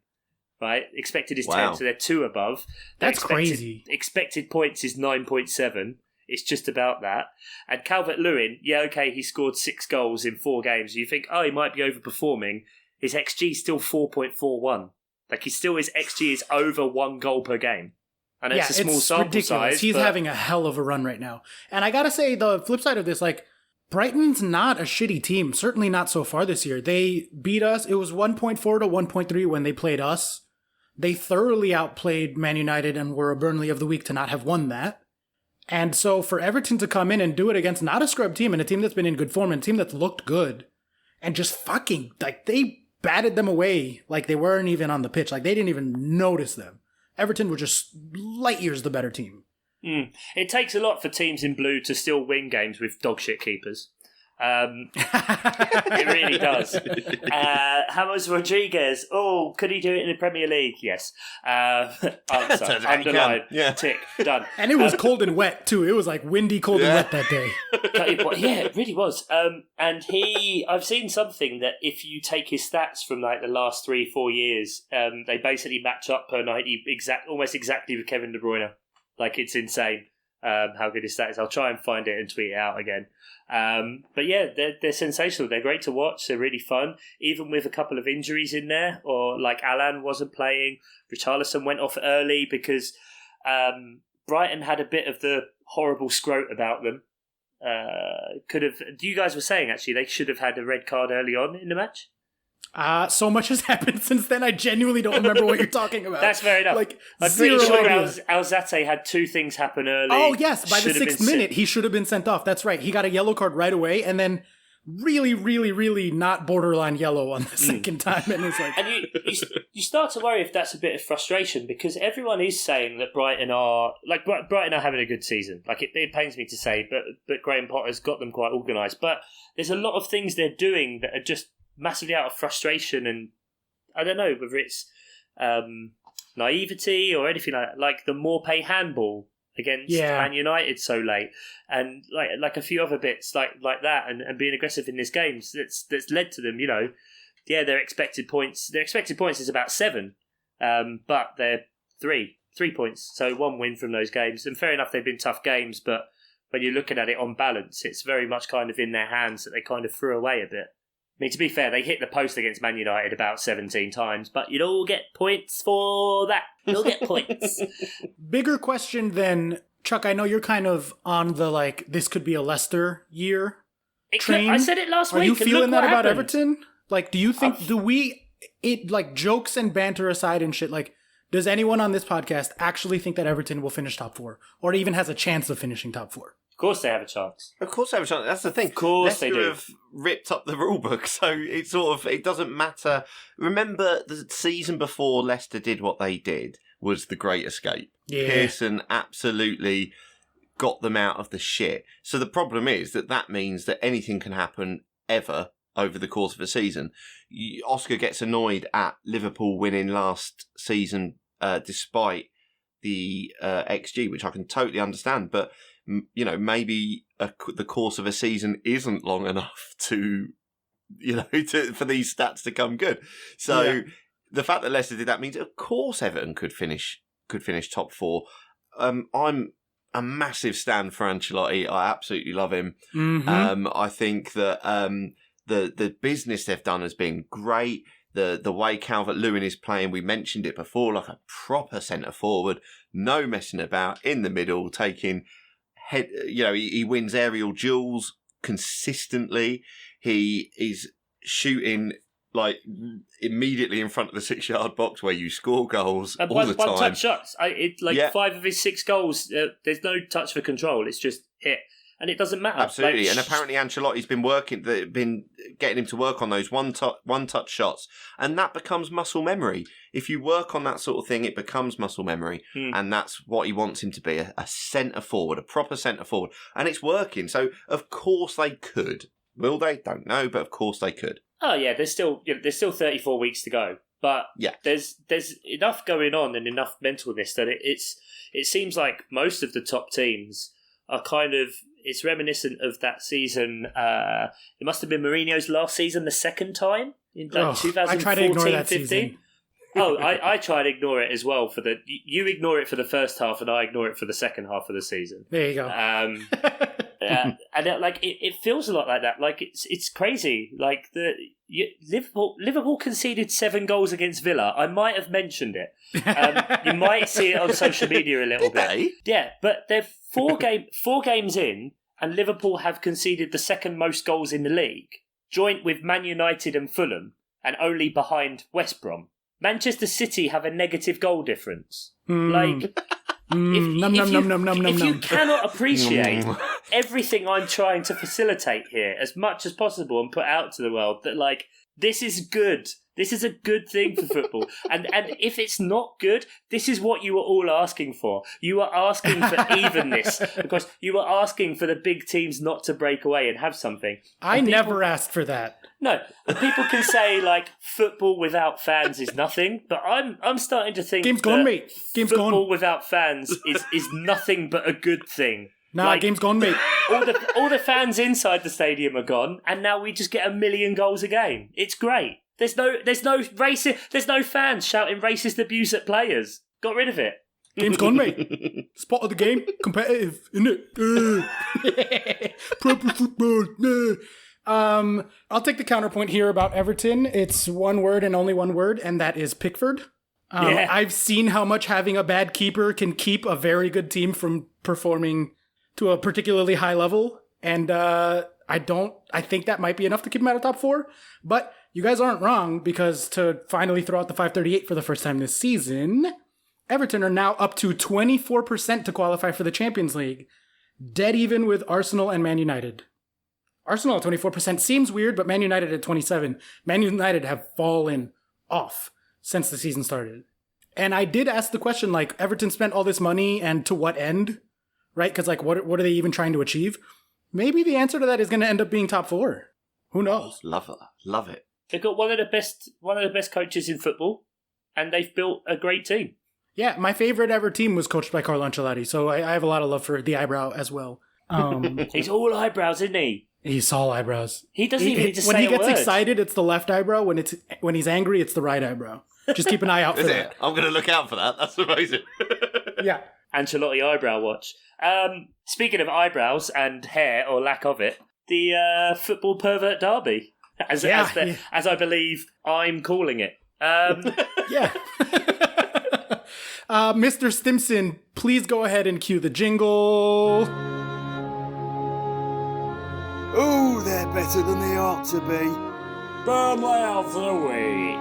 right? Expected is 10, Wow. so they're 2 above. That's crazy. Expected points is 9.7. It's just about that. And Calvert-Lewin, he scored 6 goals in 4 games. You think, he might be overperforming. His XG is still 4.41. Like, his XG is over 1 goal per game. And it's a small sample ridiculous. size. He's having a hell of a run right now. And I gotta say, the flip side of this, like, Brighton's not a shitty team. Certainly not so far this year. They beat us. It was 1.4 to 1.3 when they played us. They thoroughly outplayed Man United and were a Burnley of the week to not have won that. And so for Everton to come in and do it against not a scrub team and a team that's been in good form and a team that's looked good and just fucking, like, they batted them away like they weren't even on the pitch. Like, they didn't even notice them. Everton were just light years the better team. It takes a lot for teams in blue to still win games with dog shit keepers. It really does. James Rodriguez. Oh, could he do it in the Premier League? Yes. Answer. Underline. Yeah. Tick. Done. And it was cold and wet, too. It was like windy, cold, and wet that day. Yeah, it really was. And I've seen something that if you take his stats from like the last 3-4 years, they basically match up per 90 almost exactly with Kevin De Bruyne. Like, it's insane how good his stats is. I'll try and find it and tweet it out again. But yeah, they're sensational. They're great to watch. They're really fun, even with a couple of injuries in there, or like Alan wasn't playing. Richarlison went off early because Brighton had a bit of the horrible scrote about them. You guys were saying actually they should have had a red card early on in the match. So much has happened since then. I genuinely don't remember what you're talking about. That's fair enough. Like, I'm pretty sure Alzate had 2 things happen early. Oh, yes. By the 6th minute, he should have been sent off. That's right. He got a yellow card right away, and then really, really, really not borderline yellow on the second time. And it's like... And you start to worry if that's a bit of frustration, because everyone is saying that Brighton are having a good season. Like, it pains me to say, but Graham Potter's got them quite organised. But there's a lot of things they're doing that are just massively out of frustration, and I don't know whether it's naivety or anything like that. Like the Morpay handball against Man United so late, and like a few other bits like that, and being aggressive in this game that's led to them. Their expected points is about 7, but they're 3 points, so 1 win from those games. And fair enough, they've been tough games, but when you're looking at it on balance, it's very much kind of in their hands that they kind of threw away a bit. I mean, to be fair, they hit the post against Man United about 17 times, but you'd all get points for that. You'll get points. Bigger question than, Chuck, I know you're kind of on the, like, this could be a Leicester year train. I said it last week. Are you feeling that about happened. Everton? Like, do you think, like, jokes and banter aside and shit, like, does anyone on this podcast actually think that Everton will finish top 4? Or even has a chance of finishing top 4? Of course they have a chance. Of course they have a chance. That's the thing. Of course Leicester they do. have ripped up the rule book, so it doesn't matter. Remember the season before Leicester did what they did was the Great Escape. Yeah. Pearson absolutely got them out of the shit. So the problem is that means that anything can happen ever over the course of a season. Oscar gets annoyed at Liverpool winning last season despite the XG, which I can totally understand, but maybe the course of a season isn't long enough to for these stats to come good. So the fact that Leicester did that means, of course, Everton could finish top 4. I'm a massive stan for Ancelotti. I absolutely love him. Mm-hmm. I think that the business they've done has been great. The way Calvert-Lewin is playing, we mentioned it before, like a proper centre forward, no messing about, in the middle, taking head. He wins aerial duels consistently. He is shooting like immediately in front of the 6-yard box where you score goals all the time. 1-touch shots. 5 of his 6 goals. There's no touch for control. It's just hit. And it doesn't matter. Absolutely, and apparently Ancelotti's been getting him to work on those one-touch shots, and that becomes muscle memory. If you work on that sort of thing, it becomes muscle memory, and that's what he wants him to be, a centre forward, a proper centre forward, and it's working. So of course they could. Will they? Don't know, but of course they could. Oh yeah, there's still 34 weeks to go, but there's enough going on and enough mentalness that it seems like most of the top teams are kind of. It's reminiscent of that season. It must have been Mourinho's last season, the second time in 2014-15. I try to ignore that season. I try and ignore it as well. You ignore it for the first half, and I ignore it for the second half of the season. There you go. And it feels a lot like that. Like it's crazy. Like Liverpool conceded 7 goals against Villa. I might have mentioned it. You might see it on social media a little bit. They? Yeah, but they're 4 games in, and Liverpool have conceded the second most goals in the league, joint with Man United and Fulham, and only behind West Brom. Manchester City have a negative goal difference. If you cannot appreciate everything I'm trying to facilitate here as much as possible and put out to the world, that like this is good. This is a good thing for football. And if it's not good, this is what you were all asking for. You were asking for evenness. Because you were asking for the big teams not to break away and have something. I never asked for that. No, people can say like football without fans is nothing, but I'm starting to think game's gone, mate. Game's football gone. without fans is nothing but a good thing. Nah, like, game's gone, mate. all the fans inside the stadium are gone, and now we just get 1 million goals a game. It's great. There's no fans shouting racist abuse at players. Got rid of it. Game's gone, mate. Spot of the game, competitive, innit? Proper football. I'll take the counterpoint here about Everton. It's one word and only one word, and that is Pickford. I've seen how much having a bad keeper can keep a very good team from performing to a particularly high level, and I think that might be enough to keep him out of top 4, but you guys aren't wrong, because to finally throw out the 538 for the first time this season, Everton are now up to 24% to qualify for the Champions League, dead even with Arsenal and Man United. Arsenal at 24% seems weird, but Man United at 27%. Man United have fallen off since the season started. And I did ask the question, like, Everton spent all this money, and to what end? Right? Because, like, what are they even trying to achieve? Maybe the answer to that is going to end up being top 4. Who knows? Love it. They've got one of the best coaches in football, and they've built a great team. Yeah, my favorite ever team was coached by Carlo Ancelotti, so I have a lot of love for the eyebrow as well. He's all eyebrows, isn't he? He's all eyebrows. He doesn't even need to say when he a gets word. excited, it's the left eyebrow. When he's angry, it's the right eyebrow. Just keep an eye out for that. I'm going to look out for that. That's amazing. Yeah. Ancelotti eyebrow watch. Speaking of eyebrows and hair, or lack of it, the football pervert derby, as I believe I'm calling it. Yeah. Mr. Stimson, please go ahead and cue the jingle. Oh, they're better than they ought to be. Burnley of the week.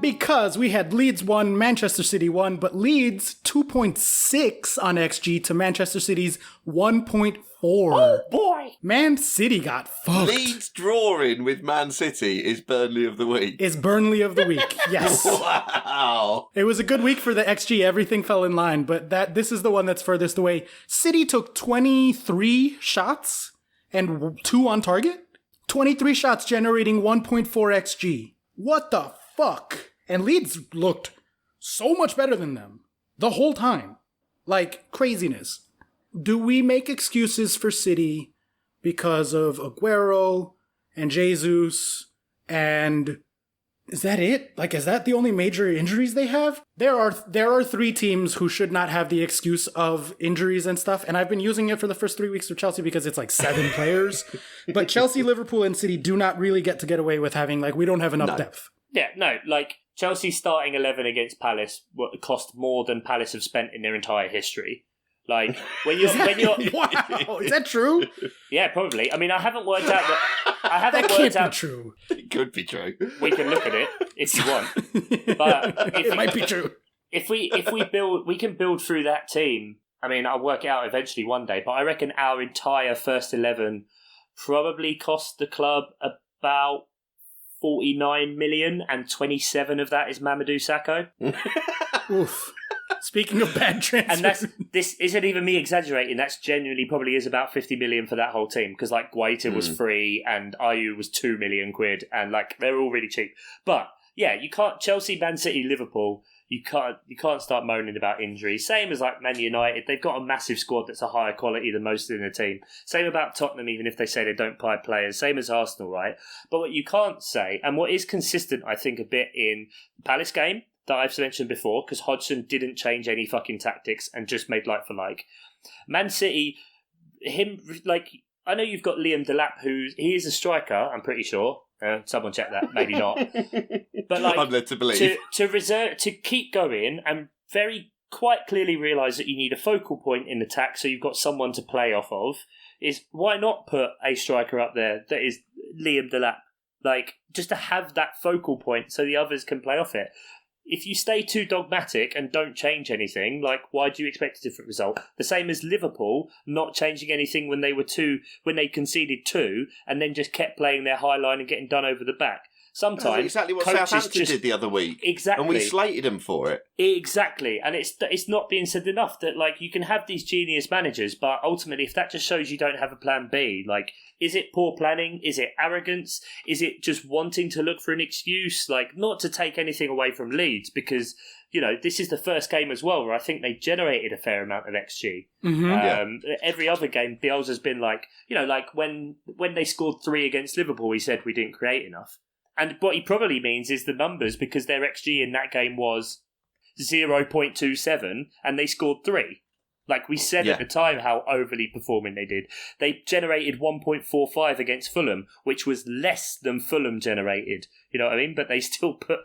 Because we had Leeds 1, Manchester City 1, but Leeds 2.6 on XG to Manchester City's 1.4. Oh boy! Man City got fucked. Leeds drawing with Man City is Burnley of the week. Is Burnley of the week, yes. Wow. It was a good week for the XG. Everything fell in line, but this is the one that's furthest away. City took 23 shots and 2 on target. 23 shots generating 1.4 XG. What the fuck? And Leeds looked so much better than them the whole time. Like, craziness. Do we make excuses for City because of Aguero and Jesus? And is that it? Like, is that the only major injuries they have? There are 3 teams who should not have the excuse of injuries and stuff. And I've been using it for the first 3 weeks of Chelsea because it's like 7 players. But Chelsea, Liverpool, and City do not really get away with having, like, we don't have enough depth. Yeah, no, like, Chelsea's starting 11 against Palace cost more than Palace have spent in their entire history. Like, when you're wow, is that true? Yeah, probably. I mean, I haven't worked out that. That can't be true. It could be true. We can look at it if you want, but it might be true. If we build, we can build through that team. I mean, I'll work it out eventually one day, but I reckon our entire first 11 probably cost the club about 49 million, and 27 of that is Mamadou Sakho. Oof. Speaking of bad transfers. And this isn't even me exaggerating, that's genuinely probably is about 50 million for that whole team, because like Guaita was free and Ayew was 2 million quid, and like they're all really cheap. But yeah, you can't, Chelsea, Man City, Liverpool, You can't start moaning about injuries. Same as like Man United, they've got a massive squad that's a higher quality than most in the team. Same about Tottenham, even if they say they don't buy players. Same as Arsenal, right? But what you can't say, and what is consistent, I think, a bit in the Palace game that I've mentioned before, because Hodgson didn't change any fucking tactics and just made like for like. Man City, I know you've got Liam Delap, he is a striker, I'm pretty sure. Someone check that, maybe not. But like, I'm led to believe. To keep going and very quite clearly realise that you need a focal point in attack, so you've got someone to play off of. Is why not put a striker up there that is Liam Delap, like just to have that focal point so the others can play off it. If you stay too dogmatic and don't change anything, like why do you expect a different result? The same as Liverpool not changing anything when they conceded 2 and then just kept playing their high line and getting done over the back. Sometimes that's exactly what Southampton did the other week. Exactly. And we slated them for it. Exactly. And it's not being said enough that like you can have these genius managers, but ultimately if that just shows you don't have a plan B, like is it poor planning? Is it arrogance? Is it just wanting to look for an excuse? Like not to take anything away from Leeds because, you know, this is the first game as well where I think they generated a fair amount of XG. Mm-hmm. Every other game, Bielsa's been like, you know, like when they scored 3 against Liverpool, he said we didn't create enough. And what he probably means is the numbers, because their XG in that game was 0.27 and they scored 3. Like we said at the time how overly performing they did. They generated 1.45 against Fulham, which was less than Fulham generated. You know what I mean? But they still put...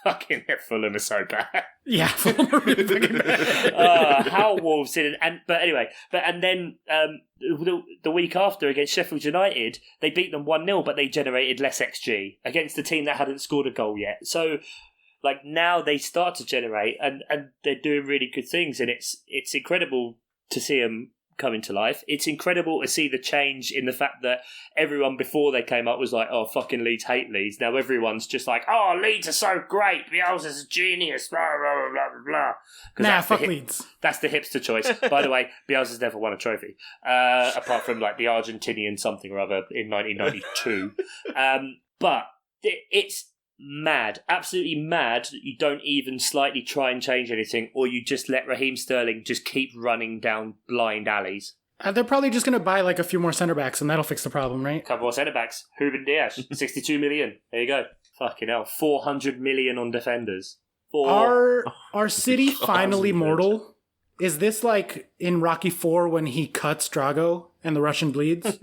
Fucking Fulham are so bad. Yeah, Fulham are really fucking bad. How Wolves did it. And then the week after against Sheffield United, they beat them 1-0, but they generated less XG against a team that hadn't scored a goal yet. So, like, now they start to generate, and they're doing really good things, and it's incredible to see them coming to life. It's incredible to see the change in the fact that everyone before they came up was like, oh, fucking Leeds hate Leeds. Now everyone's just like, oh, Leeds are so great. Bielsa's a genius. Blah, blah, blah, blah, blah. Nah, fuck Leeds. That's the hipster choice. By the way, Bielsa's never won a trophy. Apart from like the Argentinian something or other in 1992. But it's mad, absolutely mad that you don't even slightly try and change anything, or you just let Raheem Sterling just keep running down blind alleys. They're probably just going to buy like a few more centre backs and that'll fix the problem, right? Couple more centre backs. Ruben Dias, 62 million. There you go. Fucking hell. 400 million on defenders. Are City finally mortal? Is this like in Rocky IV when he cuts Drago and the Russian bleeds?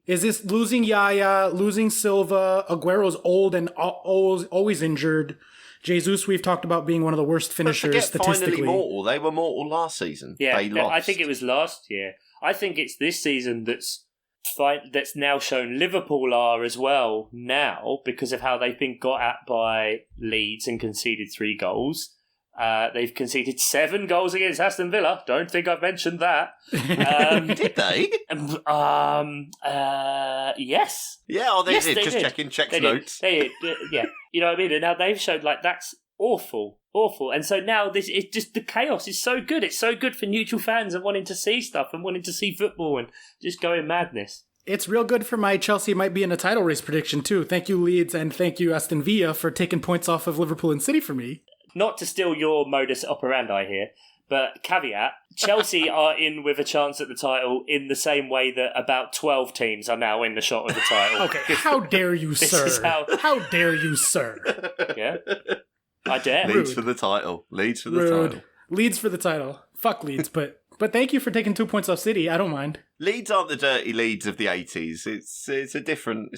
Is this losing Yaya, losing Silva, Aguero's old and always injured, Jesus we've talked about being one of the worst finishers statistically. Finally mortal. They were mortal last season. Yeah, they lost. I think it was last year. I think it's this season that's now shown Liverpool are as well now because of how they've been got at by Leeds and conceded 3 goals. They've conceded 7 goals against Aston Villa. Don't think I've mentioned that. Did they? Yes. Yeah, oh, they yes, did. They Just did. checking checks They notes. Did. Yeah. You know what I mean? And now they've showed like that's awful. And so now it's just the chaos is so good. It's so good for neutral fans and wanting to see stuff and wanting to see football and just going madness. It's real good for my Chelsea might be in a title race prediction too. Thank you, Leeds, and thank you, Aston Villa, for taking points off of Liverpool and City for me. Not to steal your modus operandi here, but caveat, Chelsea are in with a chance at the title in the same way that about 12 teams are now in the shot of the title. Okay, how dare you, sir? How dare you, sir? Yeah, I dare. Leeds for the title. Leeds for the title. Leeds for the title. Fuck Leeds, but thank you for taking 2 points off City. I don't mind. Leeds aren't the dirty Leeds of the 80s. It's a different.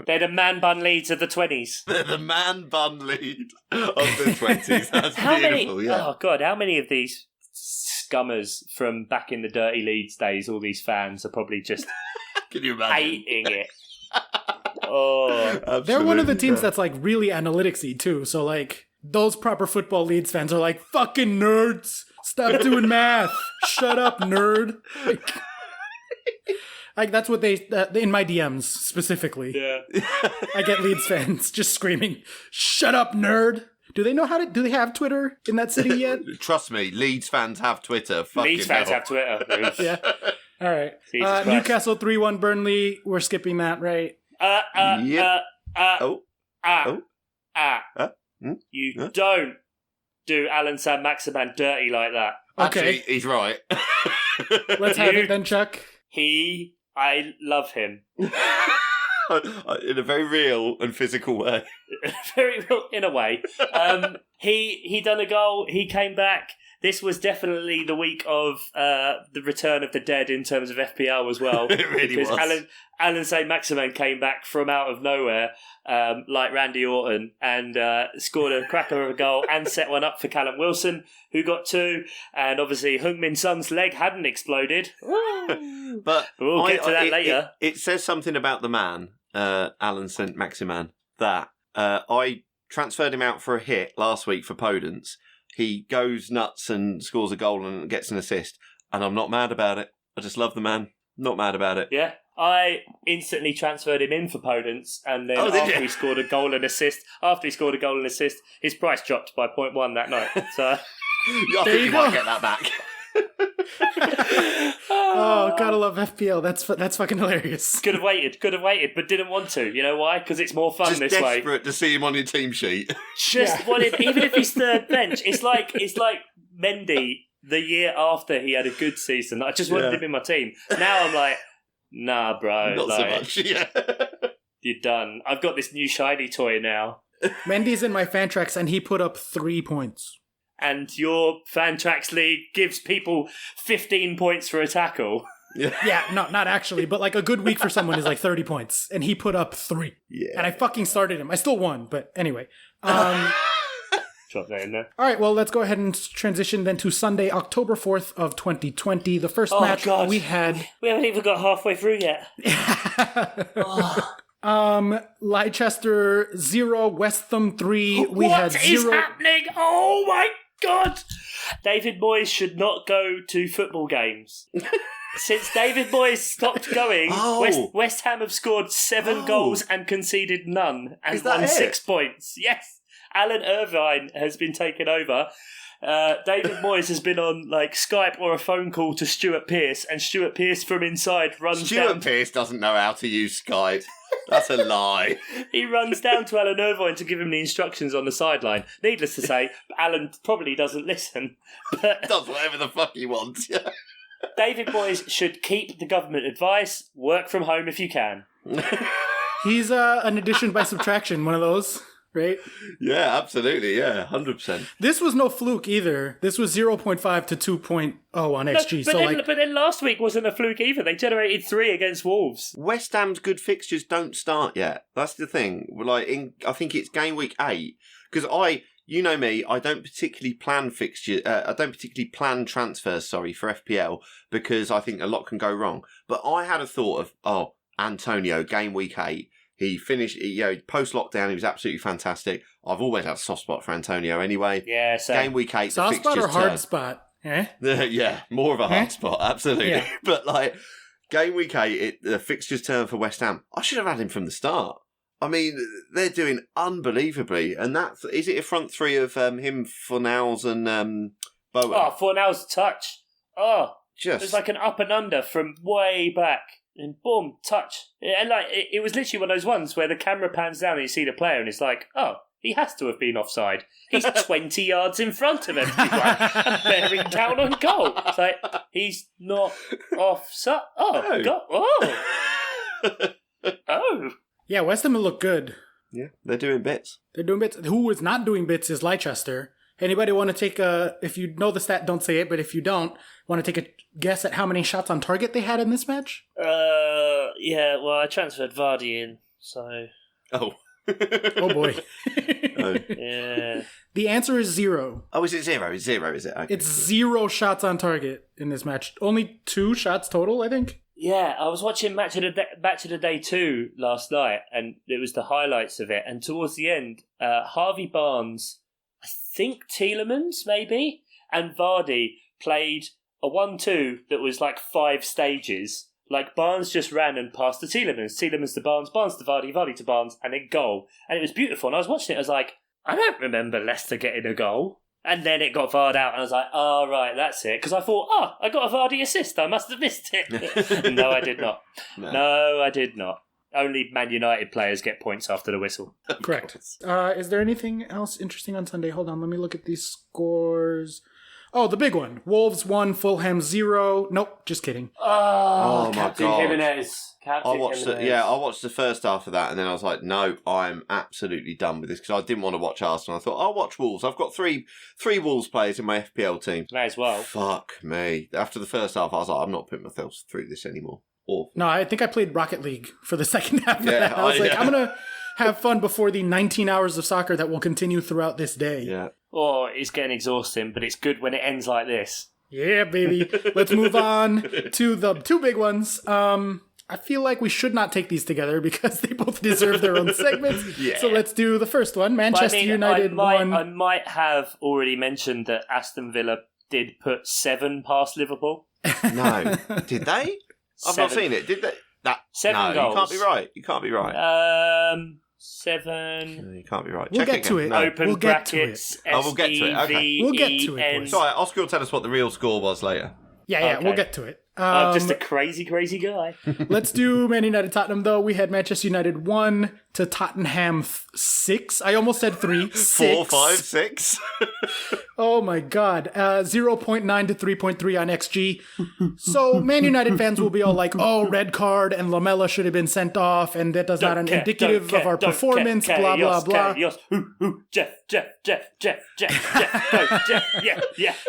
They're the man bun Leeds of the 20s. They're the man bun lead of the 20s. That's beautiful. Yeah. Oh god, how many of these scummers from back in the dirty Leeds days? All these fans are probably just Can you imagine? hating it. Oh, they're one of the teams yeah. that's like really analyticsy too. So like those proper football Leeds fans are like fucking nerds. Stop doing math. Shut up, nerd. Like that's what they in my DMs specifically. yeah. I get Leeds fans just screaming, "Shut up, nerd." Do they know how to? Do they have Twitter in that city yet? Trust me, Leeds fans have Twitter. Fucking Leeds fans hell. have Twitter. Yeah. All right. Jesus Christ. Newcastle 3-1 Burnley. We're skipping that, right? Yep. Oh. You don't do Alan Sam Maximan dirty like that. Okay. Actually, he's right. Let's have it then, Chuck. I love him. In a very real and physical way. Very real, in a way. He done a goal. He came back. This was definitely the week of the return of the dead in terms of FPL as well. It really because was. Alan St. Maximin came back from out of nowhere, like Randy Orton, and scored a cracker of a goal and set one up for Callum Wilson, who got 2. And obviously, Heung-min Son's leg hadn't exploded. But we'll get to that later. It says something about the man, Alan St. Maximan, that I transferred him out for a hit last week for Podence. He goes nuts and scores a goal and gets an assist. And I'm not mad about it. I just love the man. Not mad about it. Yeah. I instantly transferred him in for Podence, and then after he scored a goal and assist, his price dropped by 0.1 that night. So I think you might get that back. Oh, gotta love FPL. That's fucking hilarious. Could have waited, but didn't want to. You know why? Because it's more fun Just this way. desperate to see him on your team sheet. Just wanted, even if he's third bench. It's like Mendy the year after he had a good season. I just wanted him in my team. Now I'm like, nah, bro. Not so much. Yeah. You're done. I've got this new shiny toy now. Mendy's in my Fantrax and he put up 3 points. And your Fantrax League gives people 15 points for a tackle. Yeah, no, not actually, but like a good week for someone is like 30 points, and he put up 3. Yeah. And I fucking started him. I still won, but anyway. Drop that in there. All right, well, let's go ahead and transition then to Sunday, October 4th of 2020. The first match we had... We haven't even got halfway through yet. Leicester 0, West Ham 3. What is happening? Oh my God! David Moyes should not go to football games. Since David Moyes stopped going, West Ham have scored 7 goals and conceded none and won 6 points. Yes. Alan Irvine has been taken over. David Moyes has been on like Skype or a phone call to Stuart Pearce, and Stuart Pearce from inside runs down. Stuart Pearce doesn't know how to use Skype. That's a lie. He runs down to Alan Irvine to give him the instructions on the sideline. Needless to say, Alan probably doesn't listen. But does whatever the fuck he wants. Yeah. David Moyes should keep the government advice, work from home if you can. He's an addition by subtraction, one of those. Right? Yeah, absolutely. Yeah, 100%. This was no fluke either. This was 0.5 to 2.0 on XG. But then last week wasn't a fluke either. They generated 3 against Wolves. West Ham's good fixtures don't start yet. That's the thing. I think it's game week 8. Because you know me, I don't particularly plan fixtures. I don't particularly plan transfers. For FPL, because I think a lot can go wrong. But I had a thought of Antonio game week 8. He finished, post-lockdown, he was absolutely fantastic. I've always had a soft spot for Antonio anyway. Yeah, same. Game week 8, soft spot or hard spot? Eh? Yeah, more of a hard spot, absolutely. Yeah. But, game week 8, the fixtures turn for West Ham. I should have had him from the start. I mean, they're doing unbelievably. And is it a front 3 of him, Fornals and Bowen? Oh, Fornals' touch. Oh, just... it was like an up and under from way back. And boom, touch. And it was literally one of those ones where the camera pans down and you see the player and it's like, oh, he has to have been offside. He's 20 yards in front of everyone and bearing down on goal. It's like, he's not offside. Oh, no. God. Oh. Oh. Yeah, West Ham look good. Yeah, they're doing bits. Who is not doing bits is Leicester. Anybody want to take if you know the stat, don't say it, but if you don't, want to take a guess at how many shots on target they had in this match? Yeah, well, I transferred Vardy in, so... Oh. Oh, boy. Oh. Yeah. The answer is 0. Oh, is it 0? It's 0, is it? Okay. It's 0 shots on target in this match. Only 2 shots total, I think. Yeah, I was watching Match of the Day 2 last night, and it was the highlights of it, and towards the end, Harvey Barnes... I think Tielemans, maybe, and Vardy played a 1-2 that was like 5 stages. Like, Barnes just ran and passed to Tielemans to Barnes, Barnes to Vardy, Vardy to Barnes, and then goal. And it was beautiful. And I was watching it, I was like, I don't remember Leicester getting a goal. And then it got Vard out, and I was like, oh, right, that's it. Because I thought, I got a Vardy assist. I must have missed it. No, I did not. No, I did not. only Man United players get points after the whistle. Correct. Is there anything else interesting on Sunday? Hold on, let me look at these scores. Oh, the big one. Wolves 1, Fulham 0. Nope, just kidding. Oh my Captain God. Jimenez. I watched the first half of that, and then I was like, no, I'm absolutely done with this, because I didn't want to watch Arsenal. I thought, I'll watch Wolves. I've got three Wolves players in my FPL team. May as well. Fuck me. After the first half, I was like, I'm not putting myself through this anymore. Awful. No, I think I played Rocket League for the second half of Yeah, that. I was like, yeah. I'm going to have fun before the 19 hours of soccer that will continue throughout this day. Yeah. Or it's getting exhausting, but it's good when it ends like this. Yeah, baby. Let's move on to the two big ones. I feel like we should not take these together because they both deserve their own segments. Yeah. So let's do the first one. Manchester United won. I might have already mentioned that Aston Villa did put 7 past Liverpool. No. Did they? I've not seen it. Did they? 7 no, goals. You can't be right. 7. No, you can't be right. We'll Check get to again. it. No. Open We'll get to brackets. it. Oh, we'll get to it. Okay. We'll get to it, boys. It's all right. Oscar will tell us what the real score was later. Yeah, Okay. we'll get to it. I'm just a crazy, crazy guy. Let's do Man United Tottenham, though. We had Manchester United 1 to Tottenham 6. I almost said 3. 4, 5, 6. Oh my God. 0.9 to 3.3 on XG. So Man United fans will be all like, oh, red card and Lamella should have been sent off and that does not indicative of our performance, blah, blah, blah. Jeff, go, Jeff,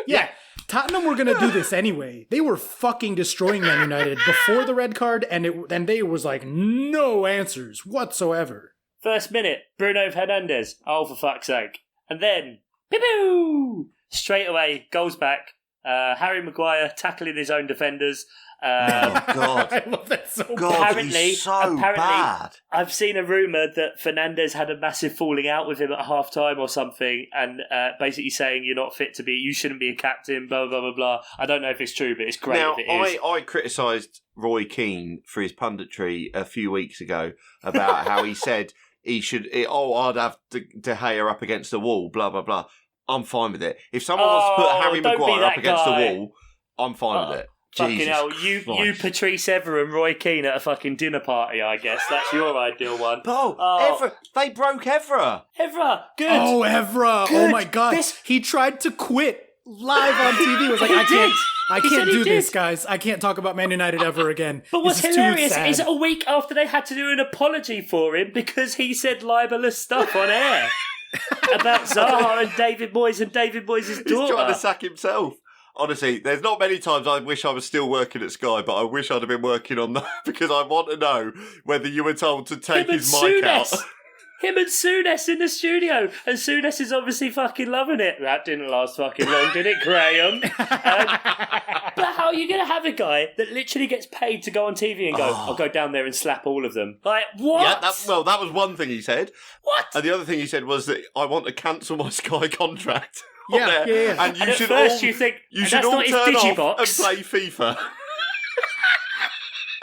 yeah. Tottenham were going to do this anyway. They were fucking destroying Man United before the red card and they was like no answers whatsoever. First minute, Bruno Fernandes. Oh, for fuck's sake. And then, pew-pew! Straight away, goals back. Harry Maguire tackling his own defenders. Oh, God. I love that so God, much. he's so bad. I've seen a rumour that Fernandes had a massive falling out with him at half-time or something, and basically saying you're not fit to be, you shouldn't be a captain, blah, blah, blah, blah. I don't know if it's true, but it's great Now, if it is. I criticised Roy Keane for his punditry a few weeks ago about how he said he should, I'd have De Gea up against the wall, blah, blah, blah. I'm fine with it. If someone wants to put Harry don't be Maguire that up against guy. the wall, I'm fine with it. Fucking Jesus hell, you Christ. Patrice Evra and Roy Keane at a fucking dinner party, I guess. That's your ideal one. Evra, they broke Evra. Evra, good. Oh, Evra. Good. Oh my God. He tried to quit live on TV. He was like, He I did. He can't said he do this, did. guys. I can't talk about Man United ever again. But what's This is too hilarious sad. is a week after they had to do an apology for him because he said libelous stuff on air about Zaha and David Moyes and David Moyes' He's daughter. trying to sack himself. Honestly, there's not many times I wish I was still working at Sky, but I wish I'd have been working on that because I want to know whether you were told to take Him his and mic out. Souness. Him and Souness in the studio, and Souness is obviously fucking loving it. That didn't last fucking long, did it, Graham? But how are you going to have a guy that literally gets paid to go on TV and go, I'll go down there and slap all of them? Like, what? Yeah, that was one thing he said. What? And the other thing he said was that I want to cancel my Sky contract. Yeah, yeah. And you And at should first all, you think, you and should that's all not his turn Digibox. off and play FIFA.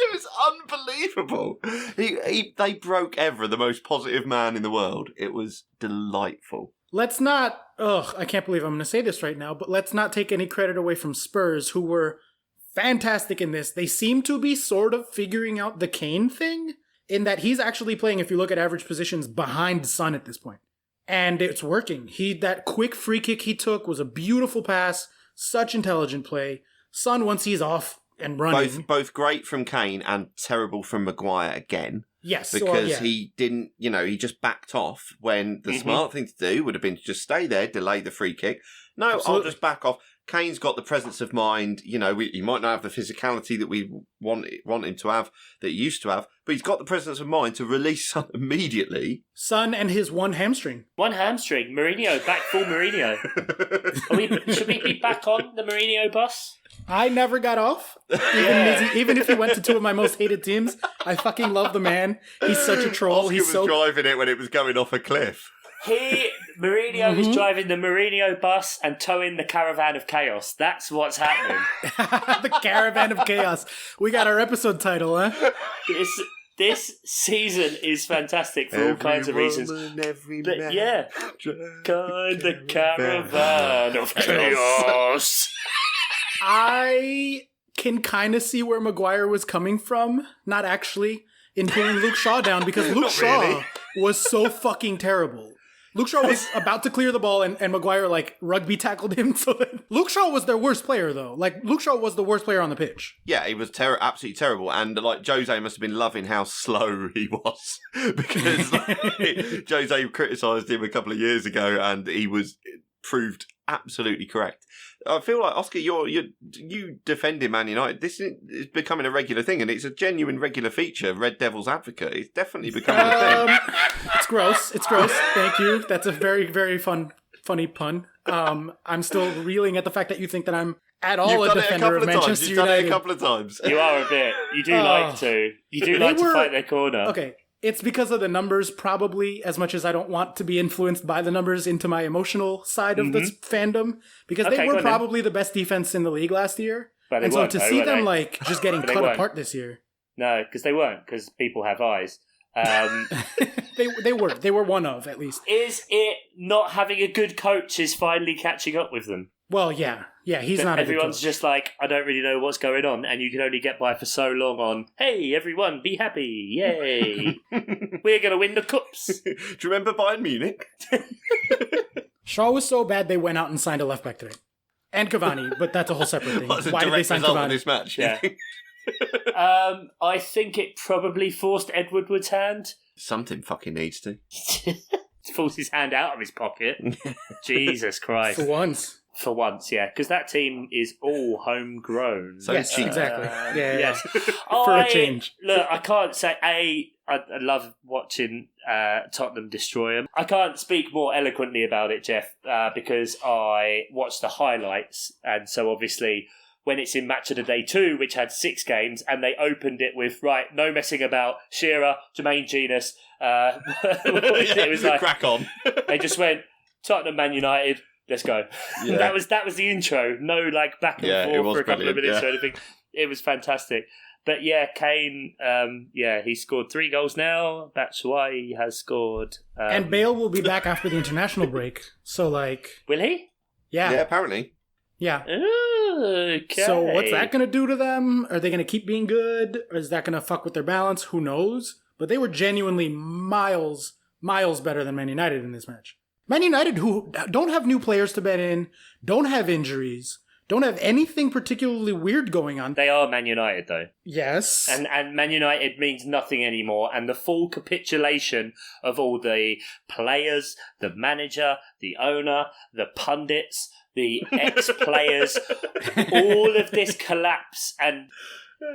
It was unbelievable. They broke Evra, the most positive man in the world. It was delightful. Let's not, I can't believe I'm going to say this right now, but let's not take any credit away from Spurs, who were fantastic in this. They seem to be sort of figuring out the Kane thing, in that he's actually playing, if you look at average positions, behind Son at this point. And it's working. That quick free kick he took was a beautiful pass, such intelligent play. Son, once he's off and running. Both great from Kane and terrible from Maguire again. Yes. Because he didn't, he just backed off when the smart thing to do would have been to just stay there, delay the free kick. No, Absolutely. I'll just back off. Kane's got the presence of mind. He might not have the physicality that we want him to have, that he used to have, but he's got the presence of mind to release Son immediately. Son and his one hamstring. One hamstring. Mourinho, back full Mourinho. Should we be back on the Mourinho bus? I never got off. Even if he went to two of my most hated teams, I fucking love the man. He's such a troll. Oscar He's was so driving it when it was going off a cliff. Mourinho is driving the Mourinho bus and towing the Caravan of Chaos. That's what's happening. the Caravan of Chaos. We got our episode title, huh? This season is fantastic for all kinds of reasons. But yeah, kind the Caravan of Chaos. I can kind of see where Maguire was coming from. Not actually. in pulling Luke Shaw down because Luke Not Shaw really. was so fucking terrible. Luke Shaw was about to clear the ball and Maguire like rugby tackled him. So Luke Shaw was their worst player though. Like Luke Shaw was the worst player on the pitch. Yeah, he was absolutely terrible, and like Jose must have been loving how slow he was because like, Jose criticised him a couple of years ago, and he was proved absolutely correct. I feel like Oscar, you defending Man United. This is becoming a regular thing, and it's a genuine regular feature. Red Devil's advocate. It's definitely becoming a thing. It's gross. It's gross. Thank you. That's a very, very funny pun. I'm still reeling at the fact that you think that I'm at all a defender of Manchester You've done it United. a couple of times. You are a bit. You do like to. You do like to fight their corner. Okay. It's because of the numbers, probably, as much as I don't want to be influenced by the numbers into my emotional side of this fandom, because they were probably the best defense in the league last year. But and so to see them like just getting cut apart this year. No, because they weren't, because people have eyes. They were one of, at least. Is it not having a good coach is finally catching up with them? Well, yeah, he's not. Everyone's just like, I don't really know what's going on, and you can only get by for so long on, hey, everyone, be happy, yay, we're going to win the cups. Do you remember Bayern Munich? Shaw was so bad they went out and signed a left back today, and Cavani, but that's a whole separate thing. Why did they sign Cavani in this match? Yeah. I think it probably forced Ed Woodward's hand. Something fucking needs to. Force his hand out of his pocket. Jesus Christ. For once, yeah, because that team is all homegrown. So yes, cheap. Exactly. Yes. For a change. Look, I can't say, I love watching Tottenham destroy them. I can't speak more eloquently about it, Jeff, because I watched the highlights, and so obviously when it's in Match of the Day 2, which had 6 games, and they opened it with, right, no messing about, Shearer, Jermaine Genius, it was like, crack on. They just went, Tottenham, Man United, let's go. Yeah. That was the intro. No like back and forth for a couple of minutes or anything. It was fantastic. But yeah, Kane, he scored 3 goals now. That's why he has scored. And Bale will be back after the international break. So like, will he? Yeah. Yeah, apparently. Yeah. Okay. So what's that going to do to them? Are they going to keep being good? Or is that going to fuck with their balance? Who knows? But they were genuinely miles better than Man United in this match. Man United, who don't have new players to bet in, don't have injuries, don't have anything particularly weird going on. They are Man United, though. Yes. And Man United means nothing anymore. And the full capitulation of all the players, the manager, the owner, the pundits, the ex-players, all of this collapse and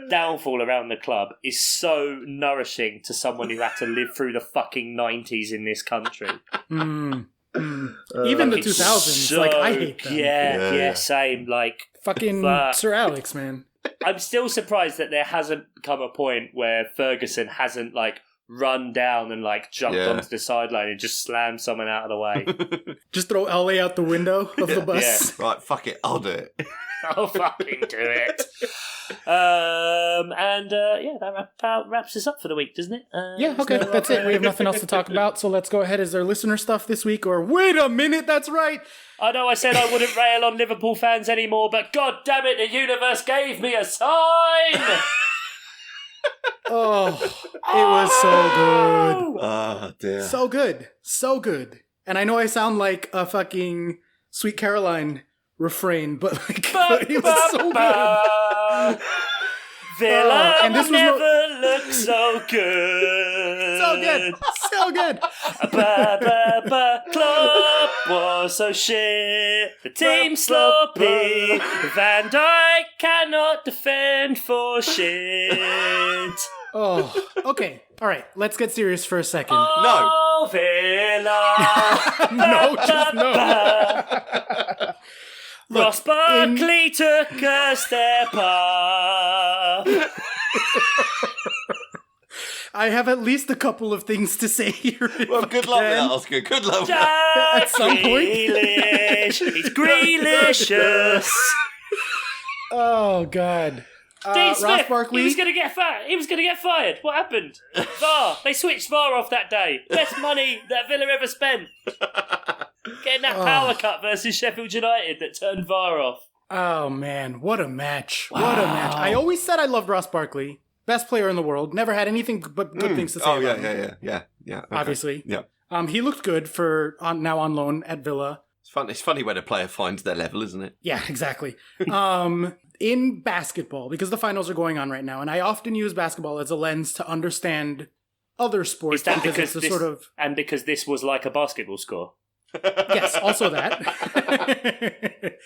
downfall around the club is so nourishing to someone who had to live through the fucking 90s in this country. Even the 2000s, like, I hate them. Yeah, same. Like, fucking Sir Alex, man. I'm still surprised that there hasn't come a point where Ferguson hasn't, like, run down and, like, jumped onto the sideline and just slammed someone out of the way. Just throw LA out the window of the bus. Yeah. Right, fuck it, I'll do it. I'll fucking do it. That about wraps us up for the week, doesn't it? That's it. We have nothing else to talk about, so let's go ahead. Is there listener stuff this week? Or wait a minute, that's right. I know I said I wouldn't rail on Liverpool fans anymore, but god damn it, the universe gave me a sign! Oh, it was so good. Oh, dear. So good. And I know I sound like a fucking Sweet Caroline refrain, but like, it was so good. Villa and this never looked so good. So good. Klopp was so shit. The team sloppy. Van Dijk cannot defend for shit. Oh, okay. All right. Let's get serious for a second. Oh, Villa. No, just no. Ross Barkley took a step up. I have at least a couple of things to say here. Well, good luck with that, Oscar. Good luck with that. At some point. It's Grealicious. Oh, God. Dean Smith, Ross Barkley. he was going to get fired. What happened? VAR. They switched VAR off that day. Best money that Villa ever spent. Getting that power cut versus Sheffield United that turned VAR off. Oh, man. What a match. What a match. I always said I loved Ross Barkley. best player in the world. Never had anything but good things to say about him. Yeah. Okay. Obviously. Yeah. He looked good now on loan at Villa. It's funny when a player finds their level, isn't it? Yeah, exactly. In basketball, because the finals are going on right now, and I often use basketball as a lens to understand other sports. Is that because it's a and because this was like a basketball score? Yes, also that.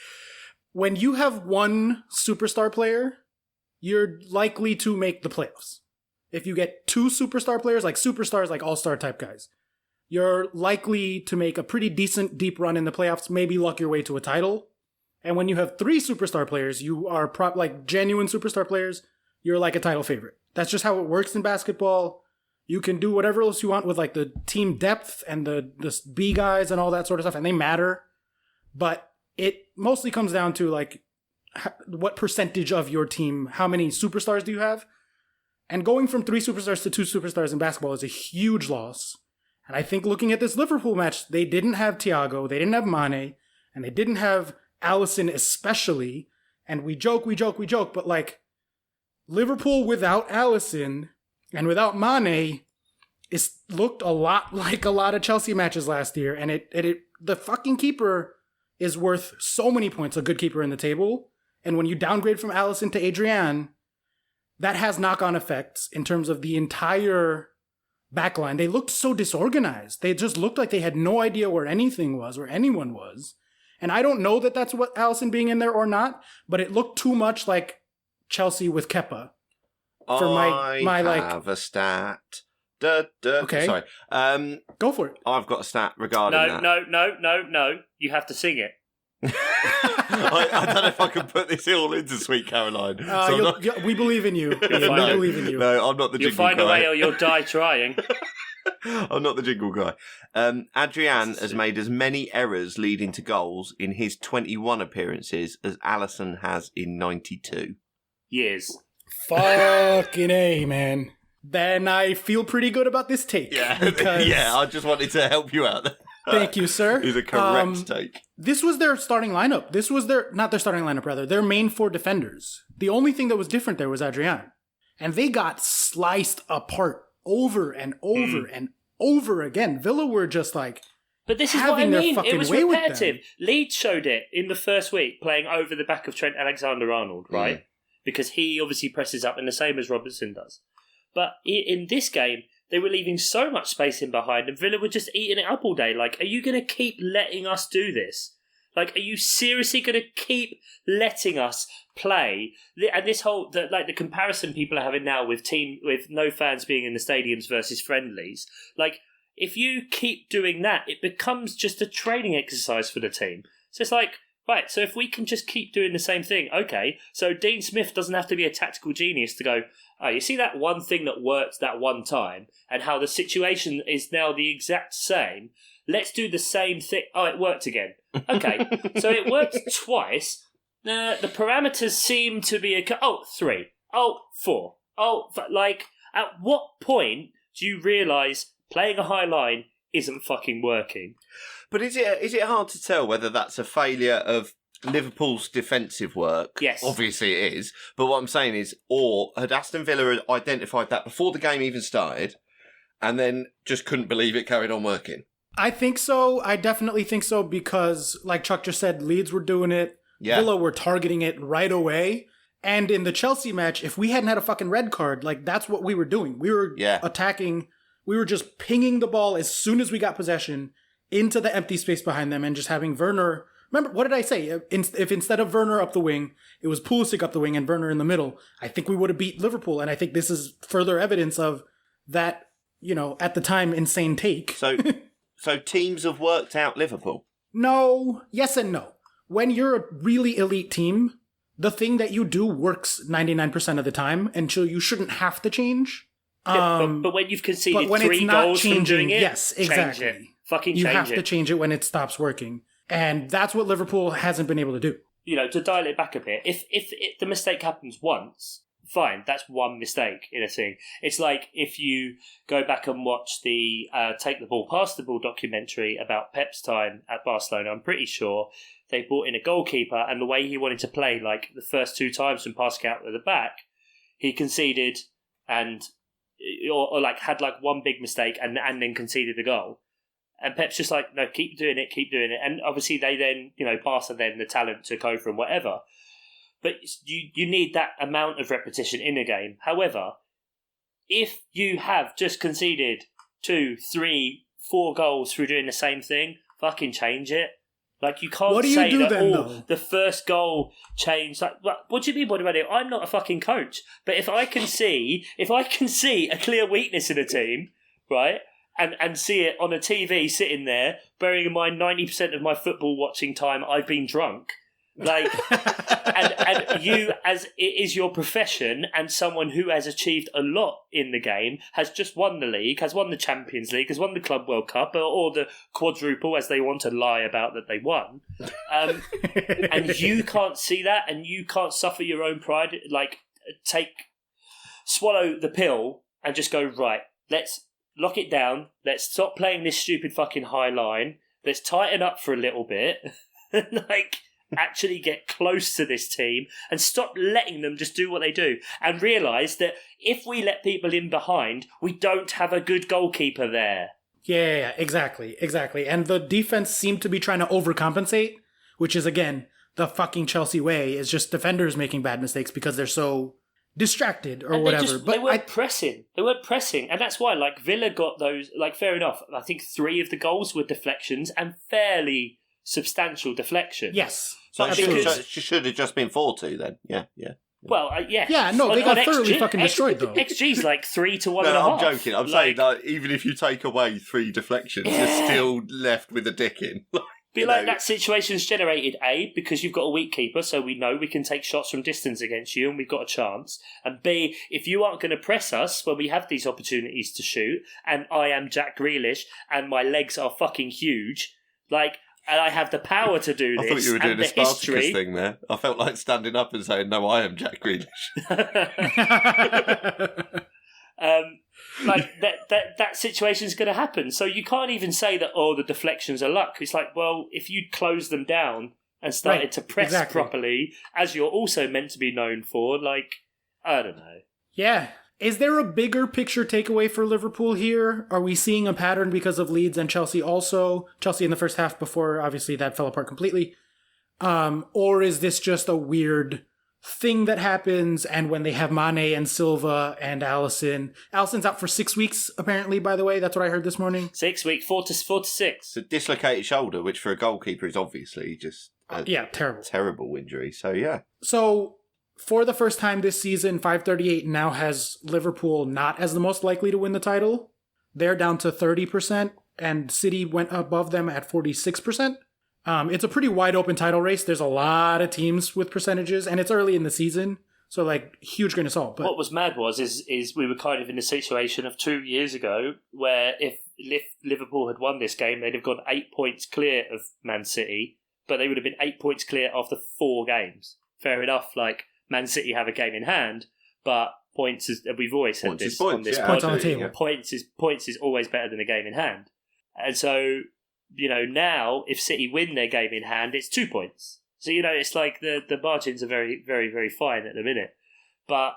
When you have one superstar player, you're likely to make the playoffs. If you get two superstar players, like superstars, like all-star type guys, you're likely to make a pretty decent deep run in the playoffs, maybe luck your way to a title. And when you have three superstar players, you are like genuine superstar players, you're like a title favorite. That's just how it works in basketball. You can do whatever else you want with like the team depth and the B guys and all that sort of stuff, and they matter. But it mostly comes down to like what percentage of your team, how many superstars do you have? And going from 3 superstars to 2 superstars in basketball is a huge loss. And I think looking at this Liverpool match, they didn't have Thiago, they didn't have Mane, and they didn't have Alisson especially. And we joke, but like Liverpool without Alisson and without Mane looked a lot like a lot of Chelsea matches last year. And the fucking keeper is worth so many points, a good keeper in the table. And when you downgrade from Alisson to Adrian, that has knock-on effects in terms of the entire backline. They looked so disorganized. They just looked like they had no idea where anything was, where anyone was. And I don't know that that's what Alisson being in there or not, but it looked too much like Chelsea with Kepa. I have a stat. Okay. Sorry. Go for it. I've got a stat regarding that. No. You have to sing it. I don't know if I can put this all into Sweet Caroline. We believe in you. We believe in you. No, I'm not the jingle guy. You'll find a way or you'll die trying. I'm not the jingle guy. Adrian has made as many errors leading to goals in his 21 appearances as Alisson has in 92. Years. Fucking A, man. Then I feel pretty good about this take. Yeah, I just wanted to help you out. Thank you, sir. It's a correct take. This was their starting lineup. This was not their starting lineup, rather. Their main 4 defenders. The only thing that was different there was Adrian. And they got sliced apart over and over and over again. Villa were just like, but this is what I mean. It was repetitive. Leeds showed it in the first week, playing over the back of Trent Alexander-Arnold, right? Because he obviously presses up in the same as Robertson does. But in this game, they were leaving so much space in behind, and Villa were just eating it up all day. Like, are you going to keep letting us do this? Like, are you seriously going to keep letting us play? And this whole, the comparison people are having now with no fans being in the stadiums versus friendlies. Like, if you keep doing that, it becomes just a training exercise for the team. So it's like, right, so if we can just keep doing the same thing, okay, so Dean Smith doesn't have to be a tactical genius to go, oh, you see that one thing that worked that one time and how the situation is now the exact same? Let's do the same thing. Oh, it worked again. Okay, so it worked twice. The parameters seem to be 3. 4. At what point do you realise playing a high line isn't fucking working? But is it hard to tell whether that's a failure of Liverpool's defensive work? Yes. Obviously it is. But what I'm saying is, or had Aston Villa identified that before the game even started and then just couldn't believe it carried on working? I think so. I definitely think so because, like Chuck just said, Leeds were doing it. Yeah. Villa were targeting it right away. And in the Chelsea match, if we hadn't had a fucking red card, like that's what we were doing. We were attacking. We were just pinging the ball as soon as we got possession into the empty space behind them and just having Werner. Remember, what did I say? If instead of Werner up the wing, it was Pulisic up the wing and Werner in the middle, I think we would have beat Liverpool. And I think this is further evidence of that, at the time, insane take. So teams have worked out Liverpool? No. Yes and no. When you're a really elite team, the thing that you do works 99% of the time, and so you shouldn't have to change. But when you've conceded 3 goals from doing it, yes, exactly. Change it. Fucking change it. it. You have to change it when it stops working. And that's what Liverpool hasn't been able to do. To dial it back a bit, if the mistake happens once, fine, that's one mistake in a thing. It's like if you go back and watch the Take the Ball, Pass the Ball documentary about Pep's time at Barcelona, I'm pretty sure they brought in a goalkeeper, and the way he wanted to play, like the first 2 times from passing out at the back, he conceded and or like had like one big mistake and then conceded a goal. And Pep's just like, no, keep doing it. And obviously they then, Barca then the talent took over and whatever. But you need that amount of repetition in a game. However, if you have just conceded 2, 3, 4 goals through doing the same thing, fucking change it. Like, you can't say that the first goal changed. Like, what do you mean? What do I do? I'm not a fucking coach. But if I can see a clear weakness in a team, right, and see it on a TV sitting there, bearing in mind 90% of my football watching time I've been drunk, like, and you, as it is your profession, and someone who has achieved a lot in the game, has just won the league, has won the Champions League, has won the Club World Cup, or the quadruple, as they want to lie about that they won, and you can't see that, and you can't suffer your own pride, like, swallow the pill and just go, right, let's lock it down, let's stop playing this stupid fucking high line, let's tighten up for a little bit, like, actually get close to this team and stop letting them just do what they do, and realise that if we let people in behind, we don't have a good goalkeeper there. Yeah, exactly. And the defense seemed to be trying to overcompensate, which is, again, the fucking Chelsea way, is just defenders making bad mistakes because they're so distracted or whatever. But they weren't pressing. And that's why, like, Villa got those, like, fair enough. I think 3 of the goals were deflections, and fairly substantial deflections. Yes. So it should have just been 4-2 then. Yeah. Well, yeah. Yeah, no, they got thoroughly fucking destroyed, though. XG's like 3 to 1.5. No, I'm joking. I'm saying that even if you take away 3 deflections, you're still left with a dick in. That situation's generated, A, because you've got a weak keeper, so we know we can take shots from distance against you and we've got a chance. And B, if you aren't going to press us when we have these opportunities to shoot, and I am Jack Grealish and my legs are fucking huge, like, and I have the power to do this. I thought you were doing a Spartacus thing there. I felt like standing up and saying, no, I am Jack Grealish. Like that situation's going to happen. So you can't even say that, the deflections are luck. It's like, well, if you'd closed them down and started to press properly, as you're also meant to be known for, like, I don't know. Yeah. Is there a bigger picture takeaway for Liverpool here? Are we seeing a pattern because of Leeds and Chelsea also? Chelsea in the first half before, obviously, that fell apart completely. Or is this just a weird thing that happens, and when they have Mane and Silva and Alisson. Alisson's out for 6 weeks, apparently, by the way. That's what I heard this morning. 6 weeks, 4 to 6. It's a dislocated shoulder, which for a goalkeeper is obviously just a terrible injury. So, yeah. So, for the first time this season, 538 now has Liverpool not as the most likely to win the title. They're down to 30%, and City went above them at 46%. It's a pretty wide open title race. There's a lot of teams with percentages, and it's early in the season, so like huge grain of salt. But what was mad is we were kind of in the situation of 2 years ago where if Liverpool had won this game, they'd have gone 8 points clear of Man City, but they would have been 8 points clear after 4 games. Fair enough, like Man City have a game in hand, but points is, we've always said this on this points on the table. Points is always better than a game in hand, and so. Now if City win their game in hand, it's 2 points. So, it's like the margins are very, very, very fine at the minute. But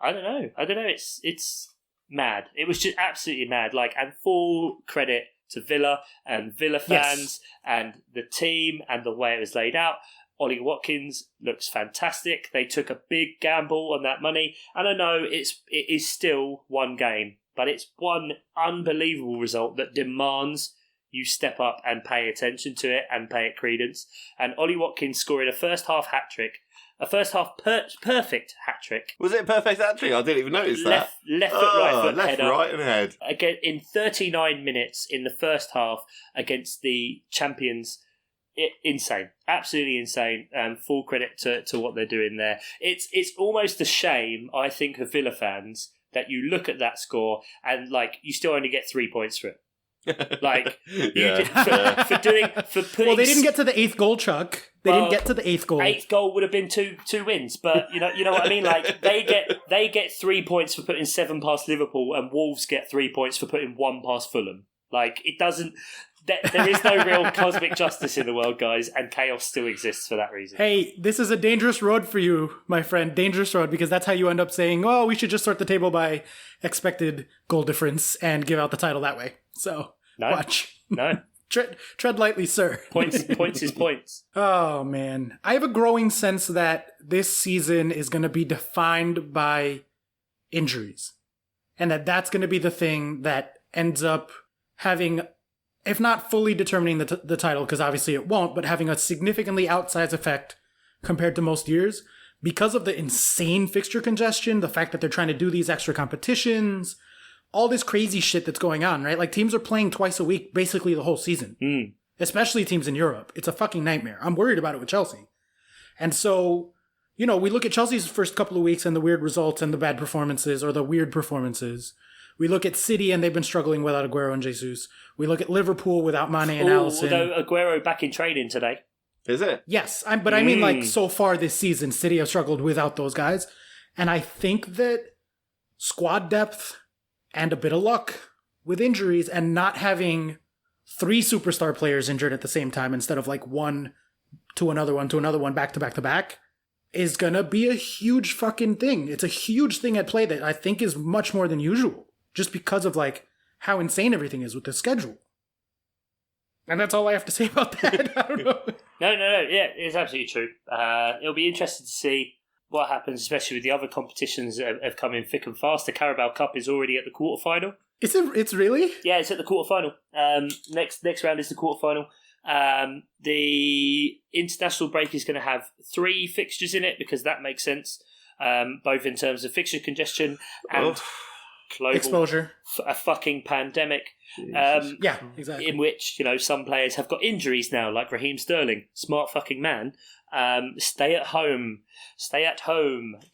I don't know. It's mad. It was just absolutely mad. Like, and full credit to Villa and Villa fans and the team and the way it was laid out. Ollie Watkins looks fantastic. They took a big gamble on that money. And I know it is still one game, but it's one unbelievable result that demands you step up and pay attention to it and pay it credence. And Ollie Watkins scoring a first half hat-trick, a first half perfect hat-trick. Was it a perfect hat-trick? I didn't even notice that. Left foot, right foot, left, header. right and head. Again, in 39 minutes in the first half against the champions. Insane. Absolutely insane. Full credit to what they're doing there. It's almost a shame, I think, of Villa fans that you look at that score and you still only get 3 points for it. For putting. Well, they didn't get to the 8th goal, Chuck. They didn't get to the 8th goal. 8th goal would have been two wins, but you know what I mean. Like they get 3 points for putting 7 past Liverpool, and Wolves get 3 points for putting 1 past Fulham. Like it doesn't. There is no real cosmic justice in the world, guys, and chaos still exists for that reason. Hey, this is a dangerous road for you, my friend. Dangerous road, because that's how you end up saying, oh, we should just sort the table by expected goal difference and give out the title that way. So, watch. No. Tread lightly, sir. Points is points. Oh, man. I have a growing sense that this season is going to be defined by injuries. And that's going to be the thing that ends up having, if not fully determining the title, because obviously it won't, but having a significantly outsized effect compared to most years because of the insane fixture congestion, the fact that they're trying to do these extra competitions, all this crazy shit that's going on, right? Like, teams are playing twice a week basically the whole season, especially teams in Europe. It's a fucking nightmare. I'm worried about it with Chelsea. And so, we look at Chelsea's first couple of weeks and the weird results and the bad performances or the weird performances. We look at City and they've been struggling without Aguero and Jesus. We look at Liverpool without Mane and Alisson. Although Aguero back in training today. Is it? Yes, but I mean, like, so far this season, City have struggled without those guys. And I think that squad depth and a bit of luck with injuries and not having 3 superstar players injured at the same time instead of like one to another one, back to back to back, is going to be a huge fucking thing. It's a huge thing at play that I think is much more than usual just because of like how insane everything is with the schedule. And that's all I have to say about that. I don't know. No. Yeah, it's absolutely true. It'll be interesting to see what happens, especially with the other competitions that have come in thick and fast. The Carabao Cup is already at the quarterfinal. It's really? Yeah, it's at the quarterfinal. Next round is the quarterfinal. The international break is going to have 3 fixtures in it because that makes sense, both in terms of fixture congestion and global exposure. A fucking pandemic. Yeah, exactly. In which, some players have got injuries now, like Raheem Sterling. Smart fucking man. Stay at home.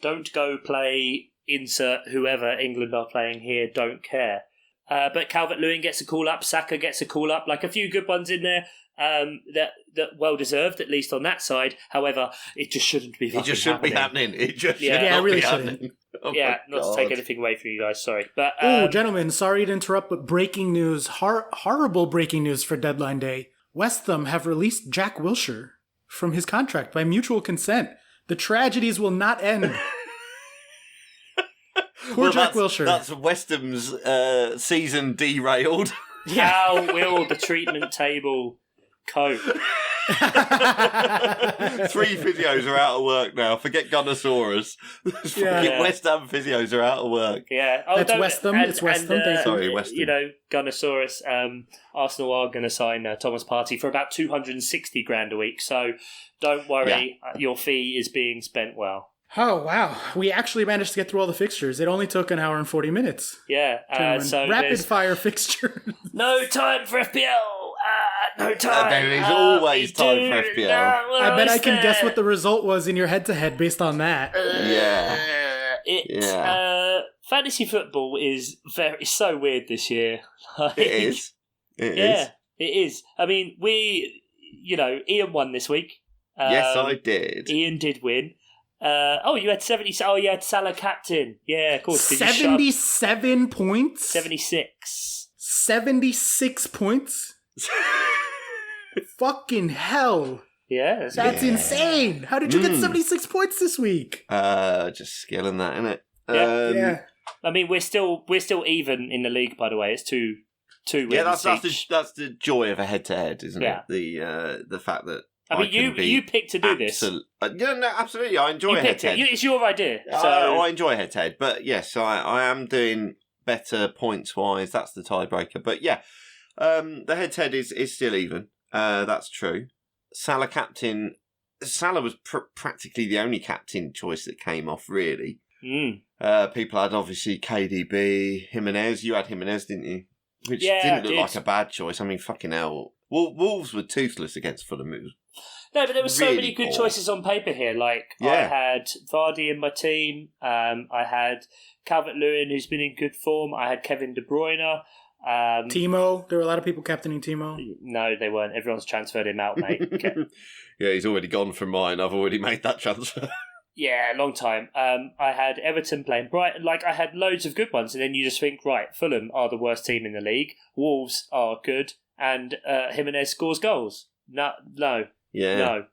Don't go play insert whoever England are playing here. Don't care. But Calvert-Lewin gets a call up. Saka gets a call up. Like a few good ones in there. That well deserved, at least on that side. However, it just shouldn't be. It just shouldn't be happening. It just should it not really be shouldn't. happening. Oh not to take anything away from you guys. Sorry, but gentlemen, sorry to interrupt, but breaking news, horrible breaking news for deadline day. West Ham have released Jack Wilshere from his contract by mutual consent. The tragedies will not end. Poor Jack Wilshere. That's West Ham's season derailed. How will the treatment table cope? 3 physios are out of work now. Forget Gunnosaurus. West Ham physios are out of work. Yeah. That's West Ham. It's West Ham. Sorry, West Ham. Gunnosaurus, Arsenal are going to sign Thomas Partey for about 260 grand a week. So don't worry, your fee is being spent well. Oh, wow. We actually managed to get through all the fixtures. It only took an hour and 40 minutes. Yeah. So rapid fire fixture. No time for FPL. No time. There is always time for FPL. I bet I can guess what the result was in your head-to-head based on that. Fantasy football is so weird this year. It is. It is. I mean, Ian won this week. Yes, I did. Ian did win. You had 70. Oh, you had Salah captain. Yeah, of course. 77 points? 76. 76 points? Fucking hell. Yeah. That's insane. How did you get 76 points this week? Just skill in that, innit? Yeah. I mean, we're still even in the league, by the way. It's two wins. Yeah, that's the joy of a head-to-head, isn't it? The fact that I mean, you picked to do this. Absolutely. I enjoy head-to-head. It's your idea. So. I enjoy head-to-head. But yes, I am doing better points-wise. That's the tiebreaker. But yeah, the head-to-head is still even. That's true. Salah captain. Salah was practically the only captain choice that came off, really. People had, obviously, KDB, Jimenez. You had Jimenez, didn't you? Which didn't look like a bad choice. I mean, fucking hell. Wolves were toothless against Fulham. No, but there were so really many good poor choices on paper here. Like, I had Vardy in my team. I had Calvert-Lewin, who's been in good form. I had Kevin De Bruyne. Timo. There were a lot of people captaining Timo. No, they weren't. Everyone's transferred him out, mate. Yeah, he's already gone from mine. I've already made that transfer. Yeah, long time. I had Everton playing Brighton. Like, I had loads of good ones. And then you just think, right, Fulham are the worst team in the league. Wolves are good. and Jimenez scores goals. No. Yeah.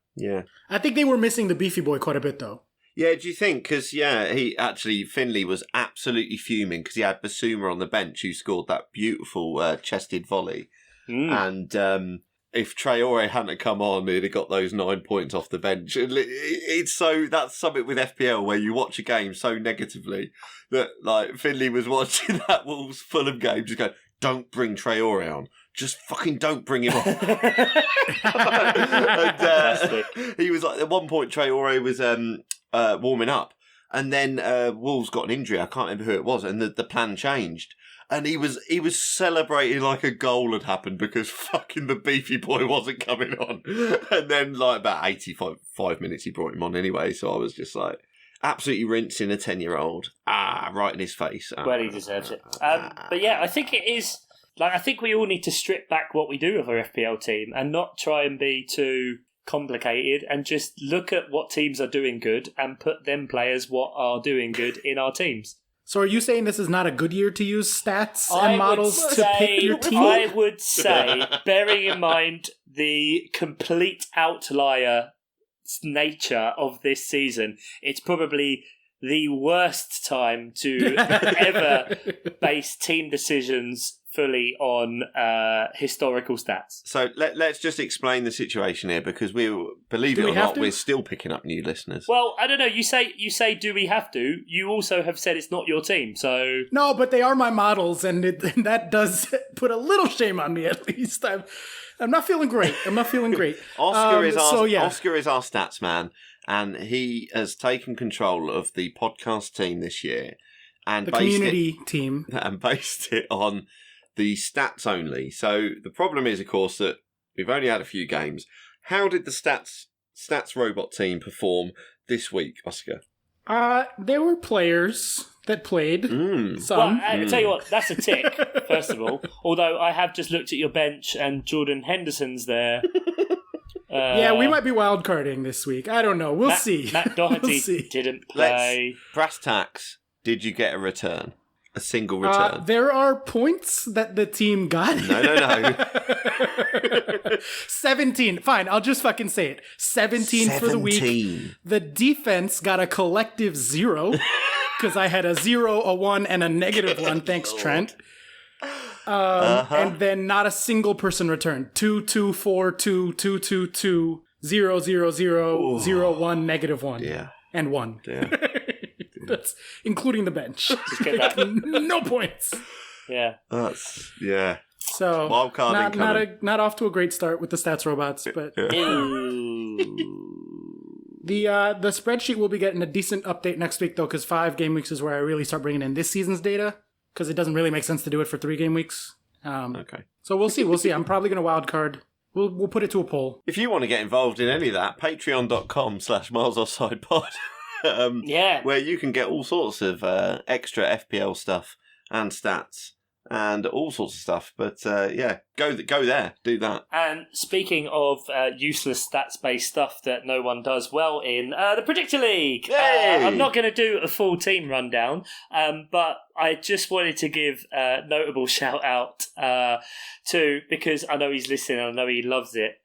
I think they were missing the beefy boy quite a bit, though. Yeah, do you think? Because, Finley was absolutely fuming because he had Basuma on the bench who scored that beautiful chested volley. And if Traore hadn't come on, he'd have got those 9 points off the bench. That's something with FPL where you watch a game so negatively that, like, Finley was watching that Wolves Fulham game, just go, don't bring Traore on. Just fucking don't bring him on. And he was like, at one point, Traore was warming up, and then Wolves got an injury. I can't remember who it was, and the plan changed. And he was celebrating like a goal had happened because fucking the beefy boy wasn't coming on. And then, like, about 85 minutes, he brought him on anyway. So I was just like, absolutely rinsing a 10-year-old. Right in his face. Well, he deserves it. But yeah, I think it is. Like, I think we all need to strip back what we do with our FPL team and not try and be too complicated and just look at what teams are doing good and put them players what are doing good in our teams. So are you saying this is not a good year to use stats and models to pick your team? I would say, bearing in mind the complete outlier nature of this season, it's probably the worst time to ever base team decisions fully on historical stats. So let's just explain the situation here, because believe it or not, we're still picking up new listeners. Well, I don't know. You say, do we have to? You also have said it's not your team, so no, but they are my models, and that does put a little shame on me. At least I'm not feeling great. Oscar is our stats man, and he has taken control of the podcast team this year and the community team, and based it on the stats only. So the problem is, of course, that we've only had a few games. How did the stats robot team perform this week, Oscar? There were players that played. Some. Well, I tell you what, that's a tick, first of all. Although I have just looked at your bench and Jordan Henderson's there. Yeah, we might be wildcarding this week. I don't know. We'll see. Matt Doherty didn't play. Brass tacks. Did you get a return? A single return? There are points that the team got. No. 17. Fine, I'll just fucking say it. 17 for the week. The defense got a collective 0 because I had a 0, a 1, and a -1. Thanks, Trent. And then not a single person returned. 2, 2, 4, 2, 2, 2, 2, 0, 0, 0, 0, 1, -1. Yeah. And 1. Yeah. That's including the bench. No points. Yeah. Yeah. So not off to a great start with the stats robots, but the spreadsheet will be getting a decent update next week though, because 5 game weeks is where I really start bringing in this season's data, because it doesn't really make sense to do it for 3 game weeks. Okay. So we'll see. I'm probably going to wildcard. We'll put it to a poll. If you want to get involved in any of that, patreon.com/milesoffsidepod. Where you can get all sorts of extra FPL stuff and stats and all sorts of stuff. But go there, do that. And speaking of useless stats-based stuff that no one does well in, the Predictor League. I'm not going to do a full team rundown, but I just wanted to give a notable shout out to, because I know he's listening and I know he loves it,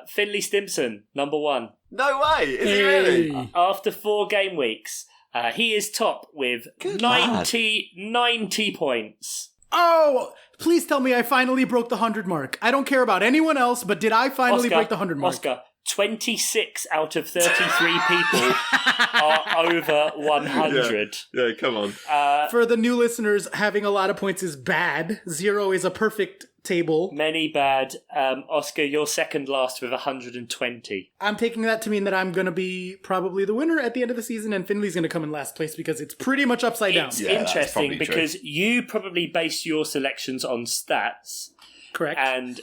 Finley Stimson, number 1. No way! Is he really? After 4 game weeks, he is top with 90 points. Oh, please tell me I finally broke the 100 mark. I don't care about anyone else, but did I finally break the 100 mark? Oscar, 26 out of 33 people are over 100. Yeah, come on. For the new listeners, having a lot of points is bad. 0 is a perfect table. Many bad. Oscar, you're second last with 120. I'm taking that to mean that I'm going to be probably the winner at the end of the season, and Finley's going to come in last place because it's pretty much upside down. It's interesting because you probably base your selections on stats. Correct. And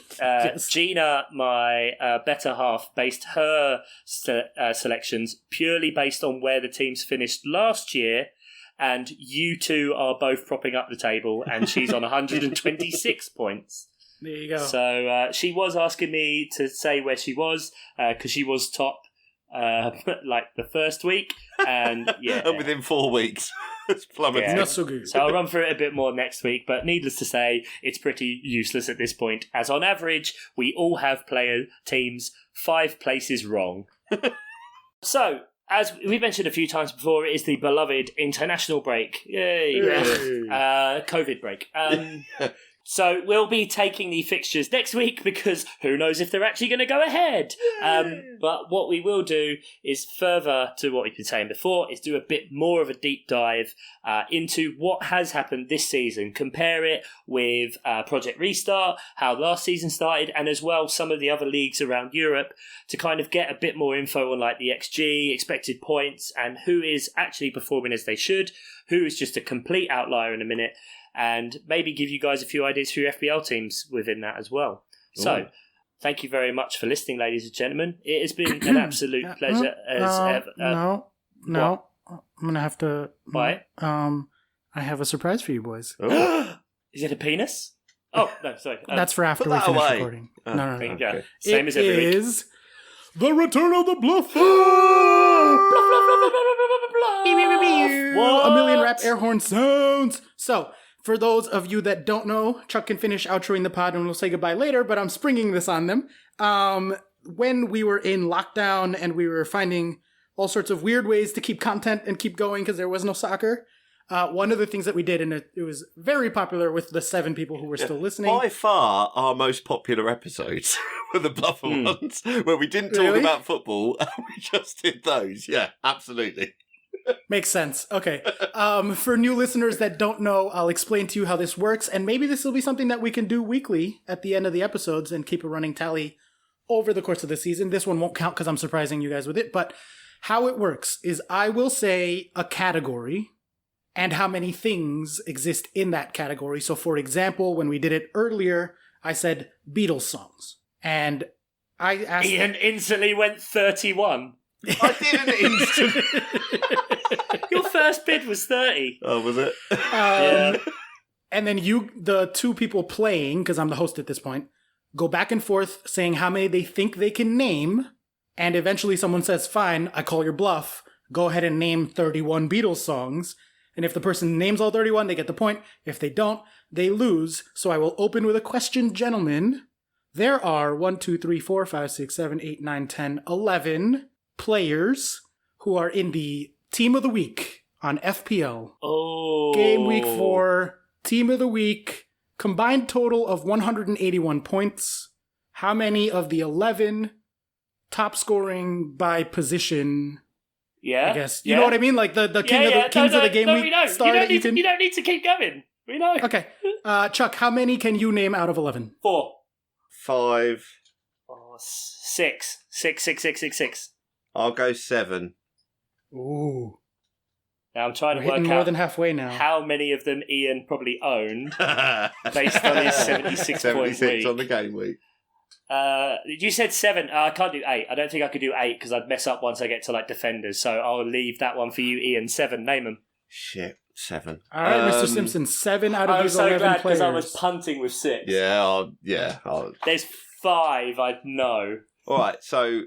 Gina, my better half, based her selections purely based on where the teams finished last year. And you two are both propping up the table, and she's on 126 points. There you go. So she was asking me to say where she was, because she was top like the first week. And yeah. And within 4 weeks. It's plummeted. Yeah. Not so good. So I'll run through it a bit more next week, but needless to say, it's pretty useless at this point, as on average, we all have player teams 5 places wrong. So, as we mentioned a few times before, it is the beloved international break. Yay! COVID break. So we'll be taking the fixtures next week because who knows if they're actually going to go ahead. But what we will do is further to what we've been saying before is do a bit more of a deep dive into what has happened this season. Compare it with Project Restart, how last season started, and as well some of the other leagues around Europe to kind of get a bit more info on like the XG, expected points, and who is actually performing as they should, who is just a complete outlier in a minute, and maybe give you guys a few ideas for your FBL teams within that as well. So, thank you very much for listening, ladies and gentlemen. It has been an absolute pleasure as ever. No. I'm going to have to... Why? I have a surprise for you boys. Is it a penis? Oh, no, sorry. That's for after we finish recording. No. Okay. Same as every week. It is the return of the bluffer! What? A million rap air horn sounds. So, for those of you that don't know, Chuck can finish outroing the pod and we'll say goodbye later, but I'm springing this on them. When we were in lockdown and we were finding all sorts of weird ways to keep content and keep going because there was no soccer, one of the things that we did, and it was very popular with the 7 people who were still listening. By far, our most popular episodes were the Bluffer ones, where we didn't talk about football, and we just did those. Yeah, absolutely. Makes sense. Okay. For new listeners that don't know, I'll explain to you how this works, and maybe this will be something that we can do weekly at the end of the episodes and keep a running tally over the course of the season. This one won't count because I'm surprising you guys with it, but how it works is I will say a category and how many things exist in that category. So, for example, when we did it earlier, I said Beatles songs, and I asked... Ian instantly went 31. I did an instant. Your first bid was 30. Oh, was it? Yeah. And then you, the 2 people playing, because I'm the host at this point, go back and forth saying how many they think they can name. And eventually someone says, fine, I call your bluff. Go ahead and name 31 Beatles songs. And if the person names all 31, they get the point. If they don't, they lose. So I will open with a question, gentlemen. There are 1, 2, 3, 4, 5, 6, 7, 8, 9, 10, 11 players who are in the Team of the Week on FPL. Oh. Game week 4, Team of the Week, combined total of 181 points. How many of the 11 top scoring by position? Yeah. I guess. You know what I mean? Like the kings of the game week star that you can... You don't need to keep going. We know. Okay. Chuck, how many can you name out of 11? 4. 5. Oh, 6. 6. I'll go 7. Ooh. Now I'm trying We're to work hitting out more than halfway now. how many of them Ian probably owned based on his 76 point 76 week. on the game week. You said 7. I can't do 8. I don't think I could do 8 because I'd mess up once I get to like defenders. So I'll leave that one for you, Ian. 7. Name them. Shit, 7. All right, Mr. Simpson, 7 out of I'm these so 11 glad players. because I was punting with 6. Yeah, There's 5 I know. All right, so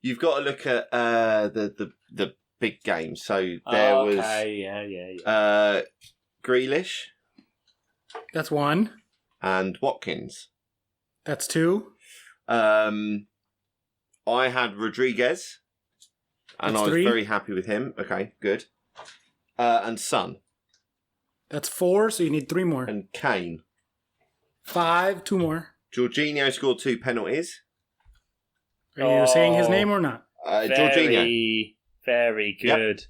you've got to look at the big games. So there was Grealish. That's 1. And Watkins. That's 2. I had Rodriguez, and That's I was 3. very happy with him. Okay, good. And Son. That's 4, so you need 3 more. And Kane. 5, 2 more. Jorginho scored 2 penalties. Are you saying his name or not? Jorginho. Very good. Yep.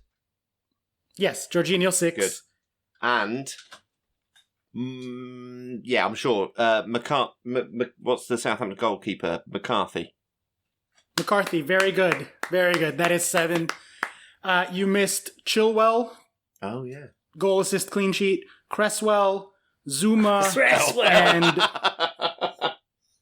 Yes, Jorginho 6. Good. And... yeah, I'm sure. What's the Southampton goalkeeper? McCarthy. McCarthy, very good. Very good. That is 7. You missed Chilwell, Oh, yeah. goal assist clean sheet, Cresswell, Zuma, Cresswell. and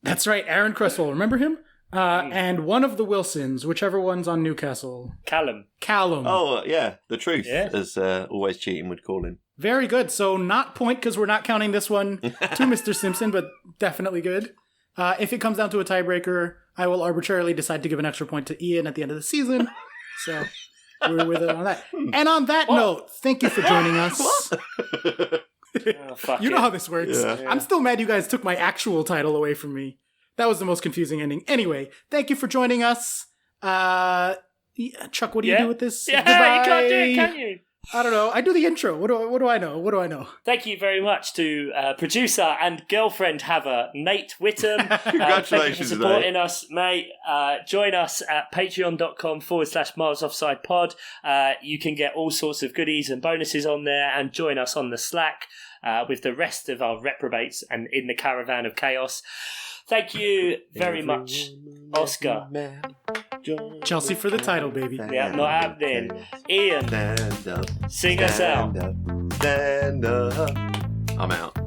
that's right, Aaron Cresswell. Remember him? And one of the Wilsons, whichever one's on Newcastle. Callum. Oh, yeah. The truth, Yeah. as Always Cheating would call him. Very good. So not point because we're not counting this one to Mr. Simpson, but definitely good. If it comes down to a tiebreaker, I will arbitrarily decide to give an extra point to Ian at the end of the season. So we're with it on that. And on that note, thank you for joining us. Oh, fuck You know it. how this works. Yeah. I'm still mad you guys took my actual title away from me. That was the most confusing ending. Anyway, thank you for joining us. Chuck, what do you do with this? Yeah, Goodbye. you can't do it, can you? I don't know. I do the intro. What do I know? What do I know? Thank you very much to producer and girlfriend haver Nate Whittam. Congratulations, thank you for supporting us, mate. Join us at patreon.com/Miles Offside Pod. You can get all sorts of goodies and bonuses on there, and join us on the Slack with the rest of our reprobates and in the Caravan of Chaos. Thank you very much, Oscar. Chelsea for the title, baby. Yeah, not happening. Ian, Stand up. sing us out. Stand up. I'm out.